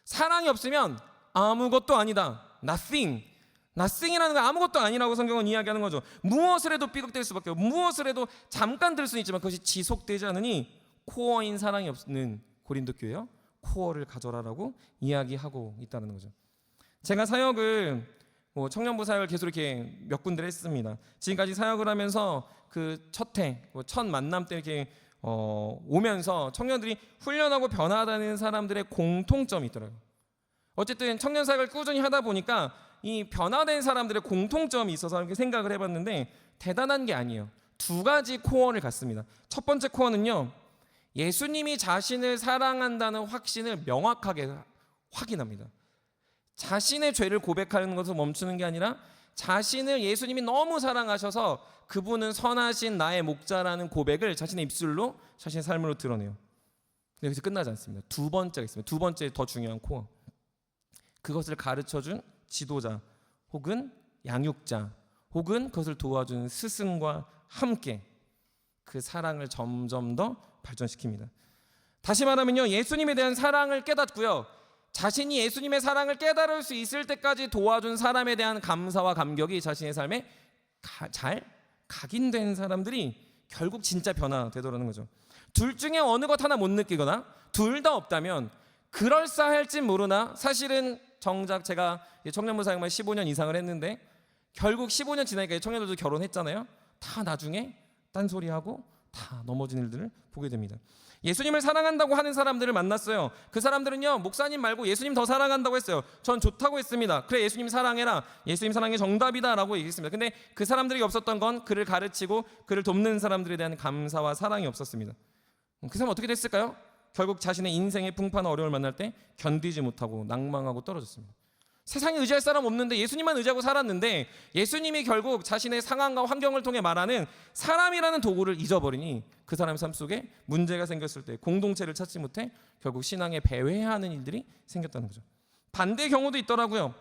사랑이 없으면 아무것도 아니다. nothing이라는 건 아무것도 아니라고 성경은 이야기하는 거죠. 무엇을 해도 삐걱댈 수밖에 없고 무엇을 해도 잠깐 들 수는 있지만 그것이 지속되지 않으니 코어인 사랑이 없는 고린도 교회요, 코어를 가져라라고 이야기하고 있다는 거죠. 제가 사역을 청년부 사역을 계속 이렇게 몇 군데를 했습니다. 지금까지 사역을 하면서 그 첫 만남 때 이렇게 오면서 청년들이 훈련하고 변화하다는 사람들의 공통점이 있더라고요. 어쨌든 청년 사역을 꾸준히 하다 보니까 이 변화된 사람들의 공통점이 있어서 이렇게 생각을 해봤는데 대단한 게 아니에요. 두 가지 코어를 갖습니다. 첫 번째 코어는요, 예수님이 자신을 사랑한다는 확신을 명확하게 확인합니다. 자신의 죄를 고백하는 것을 멈추는 게 아니라 자신을 예수님이 너무 사랑하셔서 그분은 선하신 나의 목자라는 고백을 자신의 입술로, 자신의 삶으로 드러내요. 근데 여기서 끝나지 않습니다. 두 번째가 있습니다. 두 번째 더 중요한 코어. 그것을 가르쳐준 지도자 혹은 양육자 혹은 그것을 도와준 스승과 함께 그 사랑을 점점 더 발전시킵니다. 다시 말하면요, 예수님에 대한 사랑을 깨닫고요, 자신이 예수님의 사랑을 깨달을 수 있을 때까지 도와준 사람에 대한 감사와 감격이 자신의 삶에 잘 각인된 사람들이 결국 진짜 변화되더라는 거죠. 둘 중에 어느 것 하나 못 느끼거나 둘 다 없다면 그럴싸할진 모르나 사실은 정작 제가 청년부 사역만 15년 이상을 했는데 결국 15년 지나니까 청년들도 결혼했잖아요. 다 나중에 딴소리하고 다 넘어진 일들을 보게 됩니다. 예수님을 사랑한다고 하는 사람들을 만났어요. 그 사람들은요, 목사님 말고 예수님 더 사랑한다고 했어요. 전 좋다고 했습니다. 그래, 예수님 사랑해라. 예수님 사랑이 정답이다 라고 얘기했습니다. 근데 그 사람들이 없었던 건 그를 가르치고 그를 돕는 사람들에 대한 감사와 사랑이 없었습니다. 그 사람 어떻게 됐을까요? 결국 자신의 인생의 풍파나 어려움을 만날 때 견디지 못하고 낭망하고 떨어졌습니다. 세상에 의지할 사람 없는데 예수님만 의지하고 살았는데 예수님이 결국 자신의 상황과 환경을 통해 말하는 사람이라는 도구를 잊어버리니 그 사람의 삶 속에 문제가 생겼을 때 공동체를 찾지 못해 결국 신앙에 배회하는 일들이 생겼다는 거죠. 반대의 경우도 있더라고요.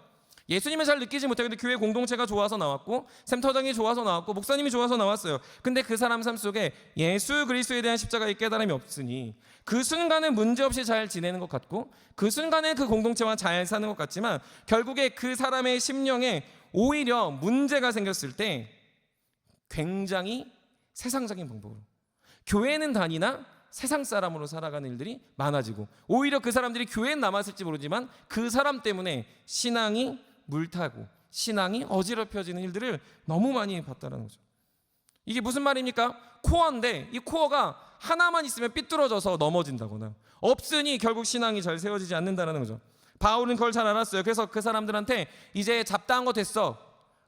예수님을 잘 느끼지 못해 근데 교회 공동체가 좋아서 나왔고 샘터장이 좋아서 나왔고 목사님이 좋아서 나왔어요. 근데 그 사람 삶 속에 예수 그리스도에 대한 십자가의 깨달음이 없으니 그 순간은 문제없이 잘 지내는 것 같고 그 순간에 그 공동체와 잘 사는 것 같지만 결국에 그 사람의 심령에 오히려 문제가 생겼을 때 굉장히 세상적인 방법으로 교회는 다니나 세상 사람으로 살아가는 일들이 많아지고 오히려 그 사람들이 교회에 남았을지 모르지만 그 사람 때문에 신앙이 물타고 신앙이 어지럽혀지는 일들을 너무 많이 봤다는 거죠. 이게 무슨 말입니까? 코어인데 이 코어가 하나만 있으면 삐뚤어져서 넘어진다거나 없으니 결국 신앙이 잘 세워지지 않는다는 거죠. 바울은 그걸 잘 알았어요. 그래서 그 사람들한테 이제 잡다한 거 됐어.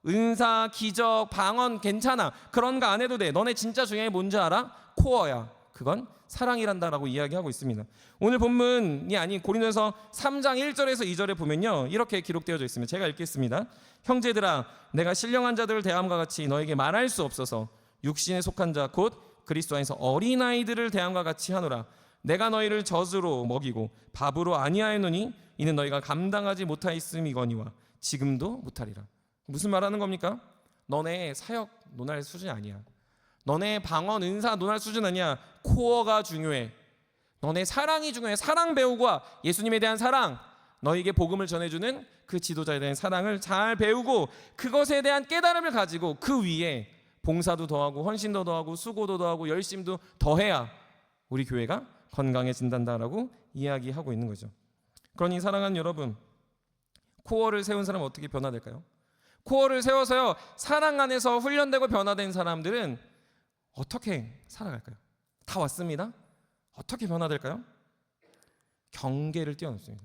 은사, 기적, 방언 괜찮아. 그런 거 안 해도 돼. 너네 진짜 중요한 게 뭔지 알아? 코어야. 그건 사랑이란다라고 이야기하고 있습니다. 오늘 본문이 아닌 고린도서 3장 1절에서 2절에 보면요, 이렇게 기록되어져 있습니다. 제가 읽겠습니다. 형제들아, 내가 신령한 자들을 대함과 같이 너에게 말할 수 없어서 육신에 속한 자 곧 그리스도 안에서 어린아이들을 대함과 같이 하노라. 내가 너희를 젖으로 먹이고 밥으로 아니하였노니 이는 너희가 감당하지 못하였음이거니와 지금도 못하리라. 무슨 말하는 겁니까? 너네 사역 논할 수준이 아니야. 너네 방언, 은사 논할 수준 아니야. 코어가 중요해. 너네 사랑이 중요해. 사랑 배우고 와. 예수님에 대한 사랑, 너에게 복음을 전해주는 그 지도자에 대한 사랑을 잘 배우고 그것에 대한 깨달음을 가지고 그 위에 봉사도 더하고 헌신도 더하고 수고도 더하고 열심도 더해야 우리 교회가 건강해진단다라고 이야기하고 있는 거죠. 그러니 사랑하는 여러분, 코어를 세운 사람은 어떻게 변화될까요? 코어를 세워서요, 사랑 안에서 훈련되고 변화된 사람들은 어떻게 살아갈까요? 다 왔습니다. 어떻게 변화될까요? 경계를 뛰어넘습니다.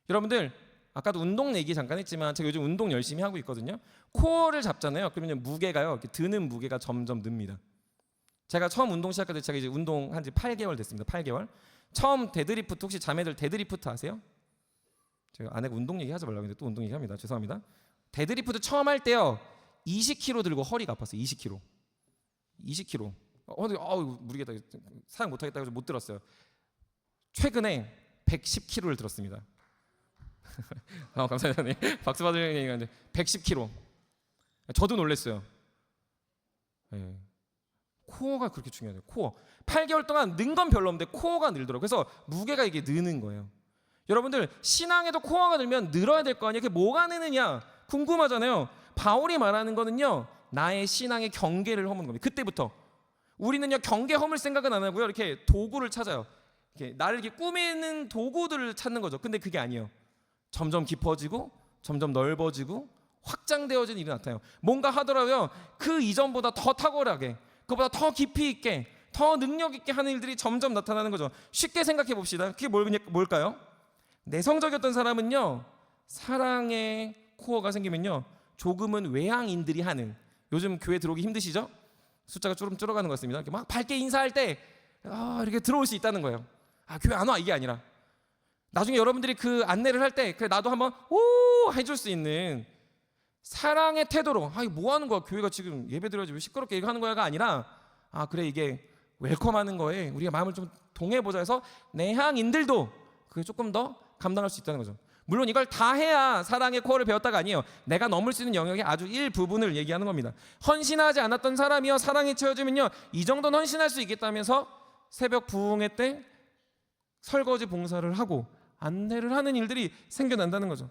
여러분들, 아까도 운동 얘기 잠깐 했지만 제가 요즘 운동 열심히 하고 있거든요. 코어를 잡잖아요. 그러면 무게가요, 이렇게 드는 무게가 점점 늡니다. 제가 처음 운동 시작할 때, 제가 이제 운동한 지 8개월 됐습니다. 8개월. 처음 데드리프트, 혹시 자매들 데드리프트 아세요? 제가 아내가 운동 얘기 하지 말라고 했는데 또 운동 얘기합니다. 죄송합니다. 데드리프트 처음 할 때요, 20kg 들고 허리가 아팠어요. 20kg. 근데 무리겠다, 사용 못하겠다 해서 못 들었어요. 최근에 110kg를 들었습니다. 감사합니다. 박수 받으려는 얘기가 있는데 110kg. 저도 놀랐어요. 네. 코어가 그렇게 중요해요. 코어. 8개월 동안 는 건 별로 없는데 코어가 늘더라고요. 그래서 무게가 이게 느는 거예요. 여러분들, 신앙에도 코어가 늘면 늘어야 될 거 아니에요. 그게 뭐가 느느냐 궁금하잖아요. 바울이 말하는 거는요, 나의 신앙의 경계를 허무는 겁니다. 그때부터 우리는요, 경계 허물 생각은 안 하고요, 이렇게 도구를 찾아요. 이렇게 나를 이렇게 꾸미는 도구들을 찾는 거죠. 근데 그게 아니에요. 점점 깊어지고 점점 넓어지고 확장되어지는 일이 나타나요. 뭔가 하더라도요, 그 이전보다 더 탁월하게, 그보다 더 깊이 있게, 더 능력 있게 하는 일들이 점점 나타나는 거죠. 쉽게 생각해 봅시다. 그게 뭘까요? 내성적이었던 사람은요, 사랑의 코어가 생기면요, 조금은 외향인들이 하는, 요즘 교회 들어오기 힘드시죠? 숫자가 좀 줄어가는 것 같습니다. 이렇게 막 밝게 인사할 때 이렇게 들어올 수 있다는 거예요. 교회 안 와, 이게 아니라 나중에 여러분들이 그 안내를 할 때 그래, 나도 한번 오 해줄 수 있는 사랑의 태도로, 이거 뭐 하는 거야, 교회가 지금 예배 드려야지 왜 시끄럽게 얘기하는 거야가 아니라, 그래, 이게 웰컴하는 거에 우리가 마음을 좀 동해보자 해서 내향인들도 그게 조금 더 감당할 수 있다는 거죠. 물론 이걸 다 해야 사랑의 코어를 배웠다가 아니에요. 내가 넘을 수 있는 영역의 아주 일부분을 얘기하는 겁니다. 헌신하지 않았던 사람이요, 사랑이 채워지면요, 이 정도는 헌신할 수 있겠다면서 새벽 부흥회 때 설거지 봉사를 하고 안내를 하는 일들이 생겨난다는 거죠.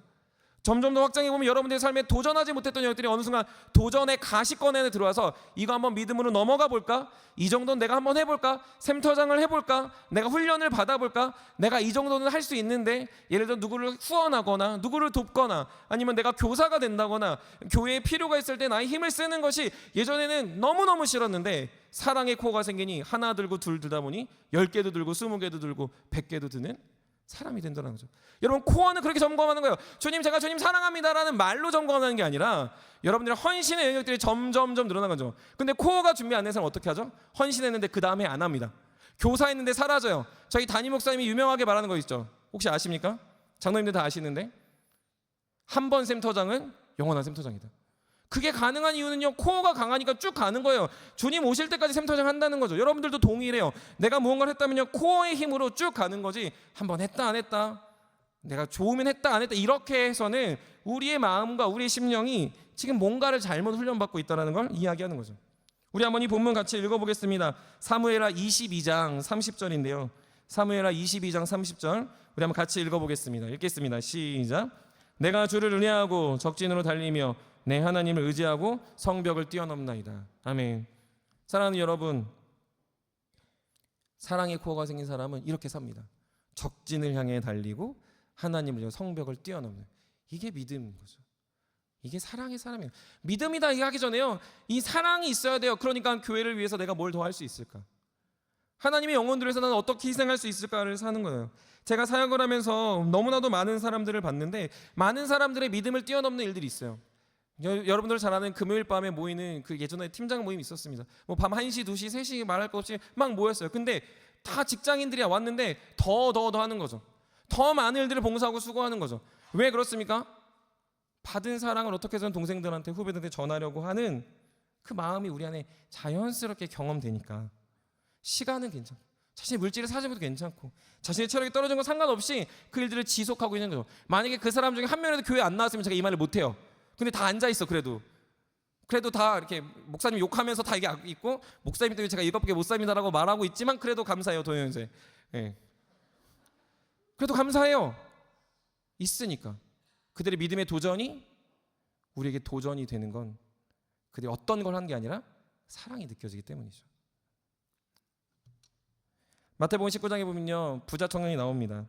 점점 더 확장해 보면 여러분들의 삶에 도전하지 못했던 영역들이 어느 순간 도전의 가시권 안에 들어와서, 이거 한번 믿음으로 넘어가 볼까? 이 정도는 내가 한번 해볼까? 샘터장을 해볼까? 내가 훈련을 받아볼까? 내가 이 정도는 할 수 있는데, 예를 들어 누구를 후원하거나 누구를 돕거나 아니면 내가 교사가 된다거나 교회에 필요가 있을 때 나의 힘을 쓰는 것이 예전에는 너무너무 싫었는데, 사랑의 코어가 생기니 하나 들고 둘 들다 보니 10개도 들고 20개도 들고 100개도 드는 사람이 된다는 거죠. 여러분, 코어는 그렇게 점검하는 거예요. 주님, 제가 주님 사랑합니다라는 말로 점검하는 게 아니라 여러분들의 헌신의 영역들이 점점점 늘어나는 거죠. 근데 코어가 준비 안 된 사람 어떻게 하죠? 헌신했는데 그 다음에 안 합니다. 교사했는데 사라져요. 저희 담임 목사님이 유명하게 말하는 거 있죠. 혹시 아십니까? 장로님들 다 아시는데, 한 번 샘터장은 영원한 샘터장이다. 그게 가능한 이유는요, 코어가 강하니까 쭉 가는 거예요. 주님 오실 때까지 샘터장 한다는 거죠. 여러분들도 동일해요. 내가 무언가를 했다면요, 코어의 힘으로 쭉 가는 거지, 한번 했다 안 했다, 내가 좋으면 했다 안 했다, 이렇게 해서는 우리의 마음과 우리의 심령이 지금 뭔가를 잘못 훈련받고 있다는 걸 이야기하는 거죠. 우리 한번 이 본문 같이 읽어보겠습니다. 사무엘하 22장 30절인데요. 사무엘하 22장 30절 우리 한번 같이 읽어보겠습니다. 읽겠습니다. 시작. 내가 주를 은혜하고 적진으로 달리며 내 하나님을 의지하고 성벽을 뛰어넘나이다. 아멘. 사랑하는 여러분, 사랑의 코어가 생긴 사람은 이렇게 삽니다. 적진을 향해 달리고 하나님을 성벽을 뛰어넘는, 이게 믿음인 거죠. 이게 사랑의 사람이에요. 믿음이다 이야기 전에요, 이 사랑이 있어야 돼요. 그러니까 교회를 위해서 내가 뭘 더 할 수 있을까? 하나님의 영혼들을 위해서 나는 어떻게 희생할 수 있을까를 사는 거예요. 제가 사역을 하면서 너무나도 많은 사람들을 봤는데, 많은 사람들의 믿음을 뛰어넘는 일들이 있어요. 여러분들 잘 아는 금요일 밤에 모이는 그 예전에 팀장 모임이 있었습니다. 뭐 밤 1시, 2시, 3시 말할 것 없이 막 모였어요. 근데 다 직장인들이 왔는데 더 하는 거죠. 더 많은 일들을 봉사하고 수고하는 거죠. 왜 그렇습니까? 받은 사랑을 어떻게 해서든 동생들한테, 후배들한테 전하려고 하는 그 마음이 우리 안에 자연스럽게 경험되니까 시간은 괜찮고, 자신의 물질을 사는 것도 괜찮고, 자신의 체력이 떨어진 건 상관없이 그 일들을 지속하고 있는 거죠. 만약에 그 사람 중에 한 명이라도 교회 안 나왔으면 제가 이 말을 못해요. 근데 다 앉아있어. 그래도 다 이렇게 목사님 욕하면서 다 이게 있고, 목사님 때문에 제가 이것밖에 못 삽니다라고 말하고 있지만 그래도 감사해요, 동영생. 예. 그래도 감사해요. 있으니까. 그들의 믿음의 도전이 우리에게 도전이 되는 건 그들이 어떤 걸 한 게 아니라 사랑이 느껴지기 때문이죠. 마태복음 19장에 보면요, 부자 청년이 나옵니다.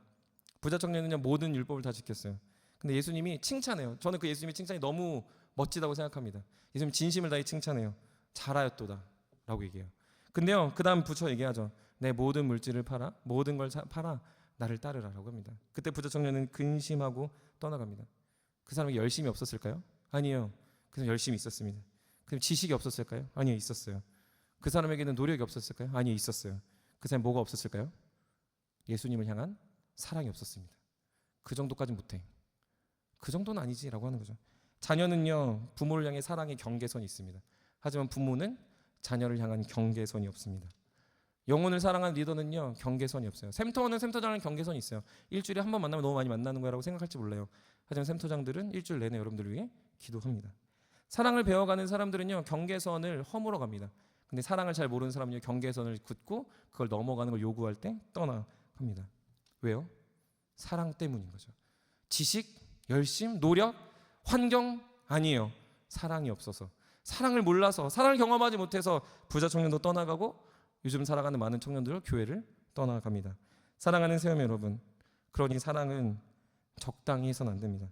부자 청년은요, 모든 율법을 다 지켰어요. 근데 예수님이 칭찬해요. 저는 그 예수님의 칭찬이 너무 멋지다고 생각합니다. 예수님 진심을 다해 칭찬해요. 잘하였도다 라고 얘기해요. 근데요, 그 다음 붙여 얘기하죠. 내 모든 물질을 팔아, 모든 걸 팔아 나를 따르라 라고 합니다. 그때 부자 청년은 근심하고 떠나갑니다. 그 사람이 열심이 없었을까요? 아니요. 그 사람 열심히 있었습니다. 그럼 지식이 없었을까요? 아니요, 있었어요. 그 사람에게는 노력이 없었을까요? 아니요, 있었어요. 그 사람 뭐가 없었을까요? 예수님을 향한 사랑이 없었습니다. 그 정도까지 못해. 그 정도는 아니지라고 하는 거죠. 자녀는요, 부모를 향해 사랑의 경계선이 있습니다. 하지만 부모는 자녀를 향한 경계선이 없습니다. 영혼을 사랑하는 리더는요, 경계선이 없어요. 샘터는 샘터장은 경계선이 있어요. 일주일에 한 번 만나면 너무 많이 만나는 거라고 생각할지 몰라요. 하지만 샘터장들은 일주일 내내 여러분들을 위해 기도합니다. 사랑을 배워가는 사람들은요, 경계선을 허물어 갑니다. 근데 사랑을 잘 모르는 사람은요, 경계선을 긋고 그걸 넘어가는 걸 요구할 때 떠나갑니다. 왜요? 사랑 때문인 거죠. 지식, 열심, 노력, 환경 아니에요. 사랑이 없어서, 사랑을 몰라서, 사랑을 경험하지 못해서 부자 청년도 떠나가고 요즘 살아가는 많은 청년들 교회를 떠나갑니다. 사랑하는 세움 여러분, 그러니 사랑은 적당히 해서는 안 됩니다.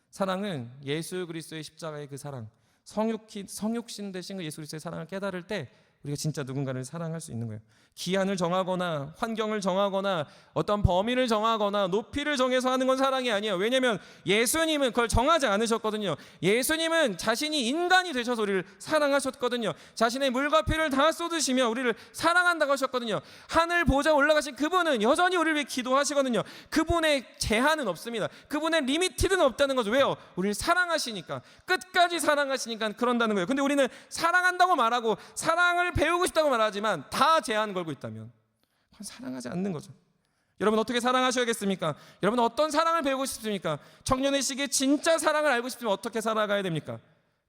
사랑은 예수 그리스도의 십자가의 그 사랑, 성육신 되신 그 예수 그리스도의 사랑을 깨달을 때 우리가 진짜 누군가를 사랑할 수 있는 거예요. 기한을 정하거나 환경을 정하거나 어떤 범위를 정하거나 높이를 정해서 하는 건 사랑이 아니에요. 왜냐하면 예수님은 그걸 정하지 않으셨거든요. 예수님은 자신이 인간이 되셔서 우리를 사랑하셨거든요. 자신의 물과 피를 다 쏟으시며 우리를 사랑한다고 하셨거든요. 하늘 보좌 올라가신 그분은 여전히 우리를 위해 기도하시거든요. 그분의 제한은 없습니다. 그분의 리미티드는 없다는 거죠. 왜요? 우리를 사랑하시니까, 끝까지 사랑하시니까 그런다는 거예요. 근데 우리는 사랑한다고 말하고 사랑을 배우고 싶다고 말하지만 다 제한 걸고 있다면 그건 사랑하지 않는 거죠. 여러분 어떻게 사랑하셔야겠습니까? 여러분 어떤 사랑을 배우고 싶습니까? 청년의 시기에 진짜 사랑을 알고 싶으면 어떻게 살아가야 됩니까?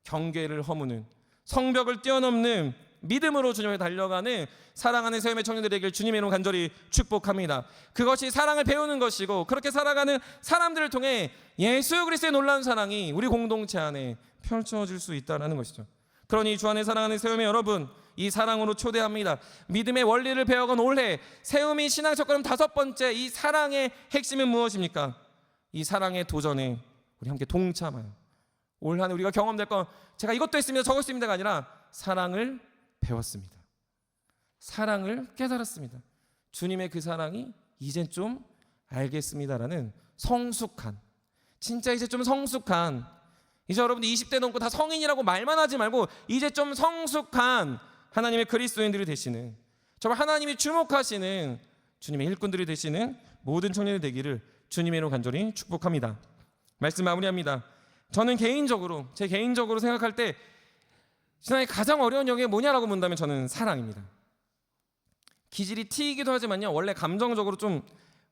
경계를 허무는, 성벽을 뛰어넘는 믿음으로 주님께 달려가는 사랑하는 세움의 청년들이 되길 주님의 이름으로 간절히 축복합니다. 그것이 사랑을 배우는 것이고, 그렇게 살아가는 사람들을 통해 예수 그리스도의 놀라운 사랑이 우리 공동체 안에 펼쳐질 수 있다는 것이죠. 그러니 주 안에 사랑하는 세움의 여러분, 이 사랑으로 초대합니다. 믿음의 원리를 배워간 올해 세움이 신앙 첫걸음 5번째, 이 사랑의 핵심은 무엇입니까? 이 사랑의 도전에 우리 함께 동참하여 올 한 해 우리가 경험될 건 제가 이것도 했습니다, 저것도 했습니다가 아니라 사랑을 배웠습니다. 사랑을 깨달았습니다. 주님의 그 사랑이 이젠 좀 알겠습니다라는 성숙한, 진짜 이제 좀 성숙한, 이제 여러분들 20대 넘고 다 성인이라고 말만 하지 말고 이제 좀 성숙한 하나님의 그리스도인들이 되시는, 정말 하나님이 주목하시는 주님의 일꾼들이 되시는 모든 청년이 되기를 주님의 이름으로 간절히 축복합니다. 말씀 마무리합니다. 저는 제 개인적으로 생각할 때 신앙의 가장 어려운 영역이 뭐냐라고 묻는다면 저는 사랑입니다. 기질이 T이기도 하지만요, 원래 감정적으로 좀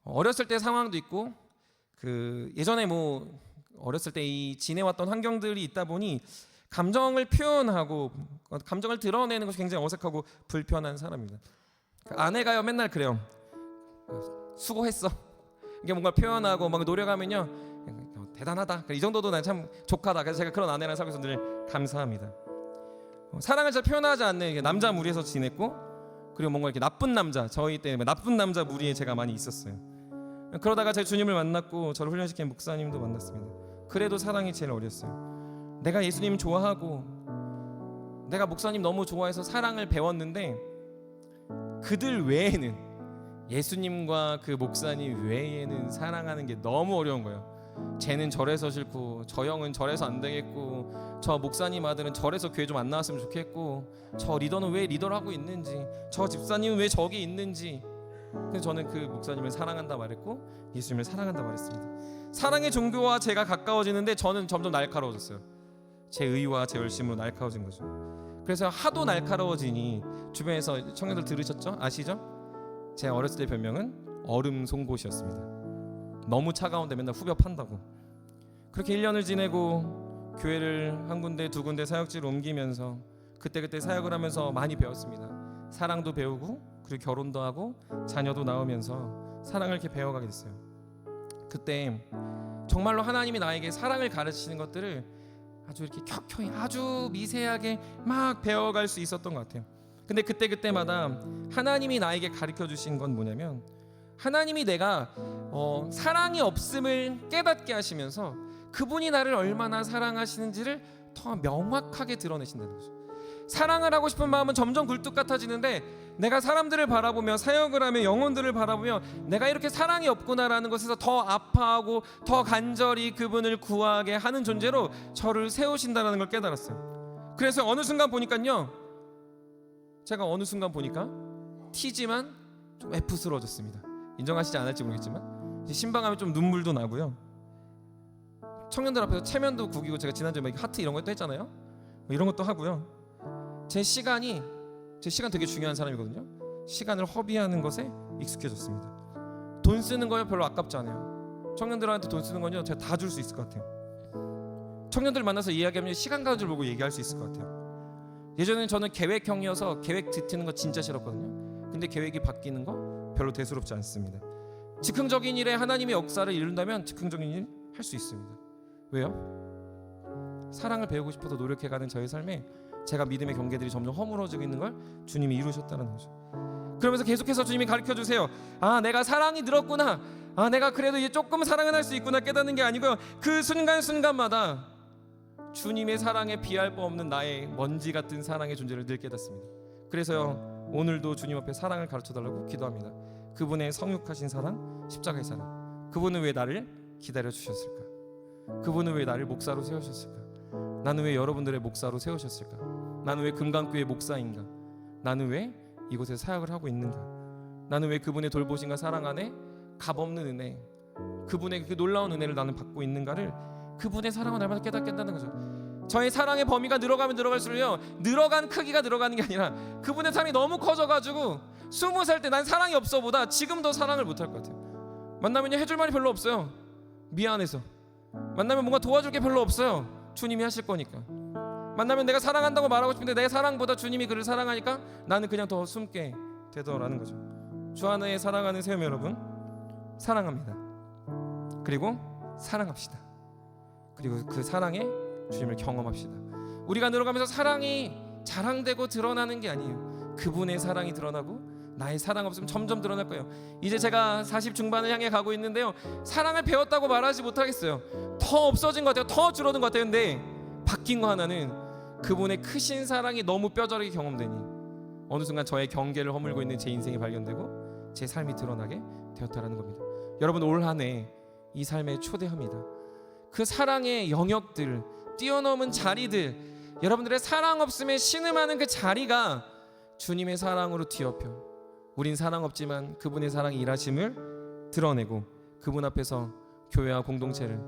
어렸을 때 상황도 있고, 예전에 어렸을 때 이 지내왔던 환경들이 있다 보니 감정을 표현하고 감정을 드러내는 것이 굉장히 어색하고 불편한 사람입니다. 아내가요 맨날 그래요. 수고했어. 이게 뭔가 표현하고 막 노력하면요 대단하다. 이 정도도 난 참 족하다. 그래서 제가 그런 아내랑 살고 있어서 늘 감사합니다. 사랑을 잘 표현하지 않는 남자 무리에서 지냈고, 그리고 뭔가 이렇게 나쁜 남자, 저희 때 나쁜 남자 무리에 제가 많이 있었어요. 그러다가 제가 주님을 만났고 저를 훈련시킨 목사님도 만났습니다. 그래도 사랑이 제일 어렸어요. 내가 예수님 좋아하고 내가 목사님 너무 좋아해서 사랑을 배웠는데, 그들 외에는, 예수님과 그 목사님 외에는 사랑하는 게 너무 어려운 거예요. 쟤는 저래서 싫고, 저 형은 저래서 안 되겠고, 저 목사님 아들은 저래서 교회 좀 안 나왔으면 좋겠고, 저 리더는 왜 리더를 하고 있는지, 저 집사님은 왜 저기 있는지. 그래서 저는 그 목사님을 사랑한다 말했고 예수님을 사랑한다 말했습니다. 사랑의 종교와 제가 가까워지는데 저는 점점 날카로워졌어요. 제 의와 제 열심으로 날카로워진 거죠. 그래서 하도 날카로워지니 주변에서 청년들 들으셨죠? 아시죠? 제가 어렸을 때 별명은 얼음 송곳이었습니다. 너무 차가운데 맨날 후벼 판다고. 그렇게 1년을 지내고 교회를 한 군데 두 군데 사역지로 옮기면서 그때 사역을 하면서 많이 배웠습니다. 사랑도 배우고, 그리고 결혼도 하고 자녀도 낳으면서 사랑을 이렇게 배워가게 됐어요. 그때 정말로 하나님이 나에게 사랑을 가르치는 것들을 아주 이렇게 켜켜이 아주 미세하게 막 배워갈 수 있었던 것 같아요. 근데 그때마다 하나님이 나에게 가르쳐 주신 건 뭐냐면, 하나님이 내가 사랑이 없음을 깨닫게 하시면서 그분이 나를 얼마나 사랑하시는지를 더 명확하게 드러내신다는 거죠. 사랑을 하고 싶은 마음은 점점 굴뚝 같아지는데, 내가 사람들을 바라보며 사역을 하며 영혼들을 바라보며 내가 이렇게 사랑이 없구나라는 것에서 더 아파하고 더 간절히 그분을 구하게 하는 존재로 저를 세우신다는 걸 깨달았어요. 그래서 어느 순간 보니까요, 제가 어느 순간 보니까 T지만 좀 F스러워졌습니다. 인정하시지 않을지 모르겠지만 신방하면 좀 눈물도 나고요. 청년들 앞에서 체면도 구기고, 제가 지난주에 막 하트 이런 것도 했잖아요. 뭐 이런 것도 하고요. 제 시간 되게 중요한 사람이거든요. 시간을 허비하는 것에 익숙해졌습니다. 돈 쓰는 거요 별로 아깝지 않아요. 청년들한테 돈 쓰는 건요 제가 다 줄 수 있을 것 같아요. 청년들 만나서 이야기하면 시간 가는 줄 보고 얘기할 수 있을 것 같아요. 예전에는 저는 계획형이어서 계획 뒤트는 거 진짜 싫었거든요. 근데 계획이 바뀌는 거 별로 대수롭지 않습니다. 즉흥적인 일에 하나님의 역사를 이룬다면 즉흥적인 일 할 수 있습니다. 왜요? 사랑을 배우고 싶어서 노력해가는 저의 삶에 제가 믿음의 경계들이 점점 허물어지고 있는 걸 주님이 이루셨다는 거죠. 그러면서 계속해서 주님이 가르쳐 주세요. 아, 내가 사랑이 늘었구나. 아, 내가 그래도 이제 조금 사랑은 할 수 있구나 깨닫는 게 아니고요, 그 순간순간마다 주님의 사랑에 비할 바 없는 나의 먼지 같은 사랑의 존재를 늘 깨닫습니다. 그래서요, 오늘도 주님 앞에 사랑을 가르쳐 달라고 기도합니다. 그분의 성육하신 사랑, 십자가의 사랑. 그분은 왜 나를 기다려 주셨을까? 그분은 왜 나를 목사로 세우셨을까? 나는 왜 여러분들의 목사로 세우셨을까? 나는 왜 금강교회 목사인가? 나는 왜 이곳에 사역을 하고 있는가? 나는 왜 그분의 돌보심과 사랑 안에 값없는 은혜, 그분의 그 놀라운 은혜를 나는 받고 있는가를 그분의 사랑을 날마다 깨닫게 한다는 거죠. 저의 사랑의 범위가 늘어가면 늘어갈수록요, 늘어간 크기가 늘어가는 게 아니라 그분의 사랑이 너무 커져가지고 20살 때 난 사랑이 없어 보다 지금 더 사랑을 못할 것 같아요. 만나면요 해줄 말이 별로 없어요. 미안해서. 만나면 뭔가 도와줄 게 별로 없어요. 주님이 하실 거니까. 만나면 내가 사랑한다고 말하고 싶은데 내 사랑보다 주님이 그를 사랑하니까 나는 그냥 더 숨게 되더라는 거죠. 주 안에 사랑하는 세움 여러분, 사랑합니다. 그리고 사랑합시다. 그리고 그 사랑에 주님을 경험합시다. 우리가 늘어가면서 사랑이 자랑되고 드러나는 게 아니에요. 그분의 사랑이 드러나고 나의 사랑 없으면 점점 드러날 거예요. 이제 제가 40 중반을 향해 가고 있는데요, 사랑을 배웠다고 말하지 못하겠어요. 더 없어진 것 같아요. 더 줄어든 것 같아요. 근데 바뀐 거 하나는 그분의 크신 사랑이 너무 뼈저리게 경험되니 어느 순간 저의 경계를 허물고 있는 제 인생이 발견되고 제 삶이 드러나게 되었다라는 겁니다. 여러분, 올 한 해 이 삶에 초대합니다. 그 사랑의 영역들, 뛰어넘은 자리들, 여러분들의 사랑 없음에 신음하는 그 자리가 주님의 사랑으로 뒤엎여 우린 사랑 없지만 그분의 사랑이 일하심을 드러내고 그분 앞에서 교회와 공동체를,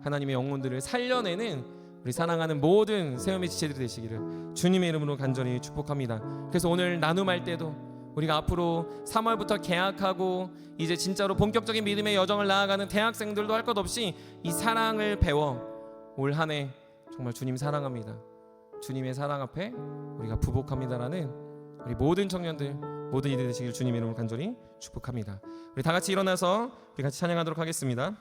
하나님의 영혼들을 살려내는 우리 사랑하는 모든 세움의 지체들이 되시기를 주님의 이름으로 간절히 축복합니다. 그래서 오늘 나눔할 때도 우리가 앞으로 3월부터 개학하고 이제 진짜로 본격적인 믿음의 여정을 나아가는 대학생들도 할 것 없이 이 사랑을 배워 올 한 해 정말 주님 사랑합니다, 주님의 사랑 앞에 우리가 부복합니다라는 우리 모든 청년들, 모든 이들 되시길 주님의 이름으로 간절히 축복합니다. 우리 다 같이 일어나서 우리 같이 찬양하도록 하겠습니다.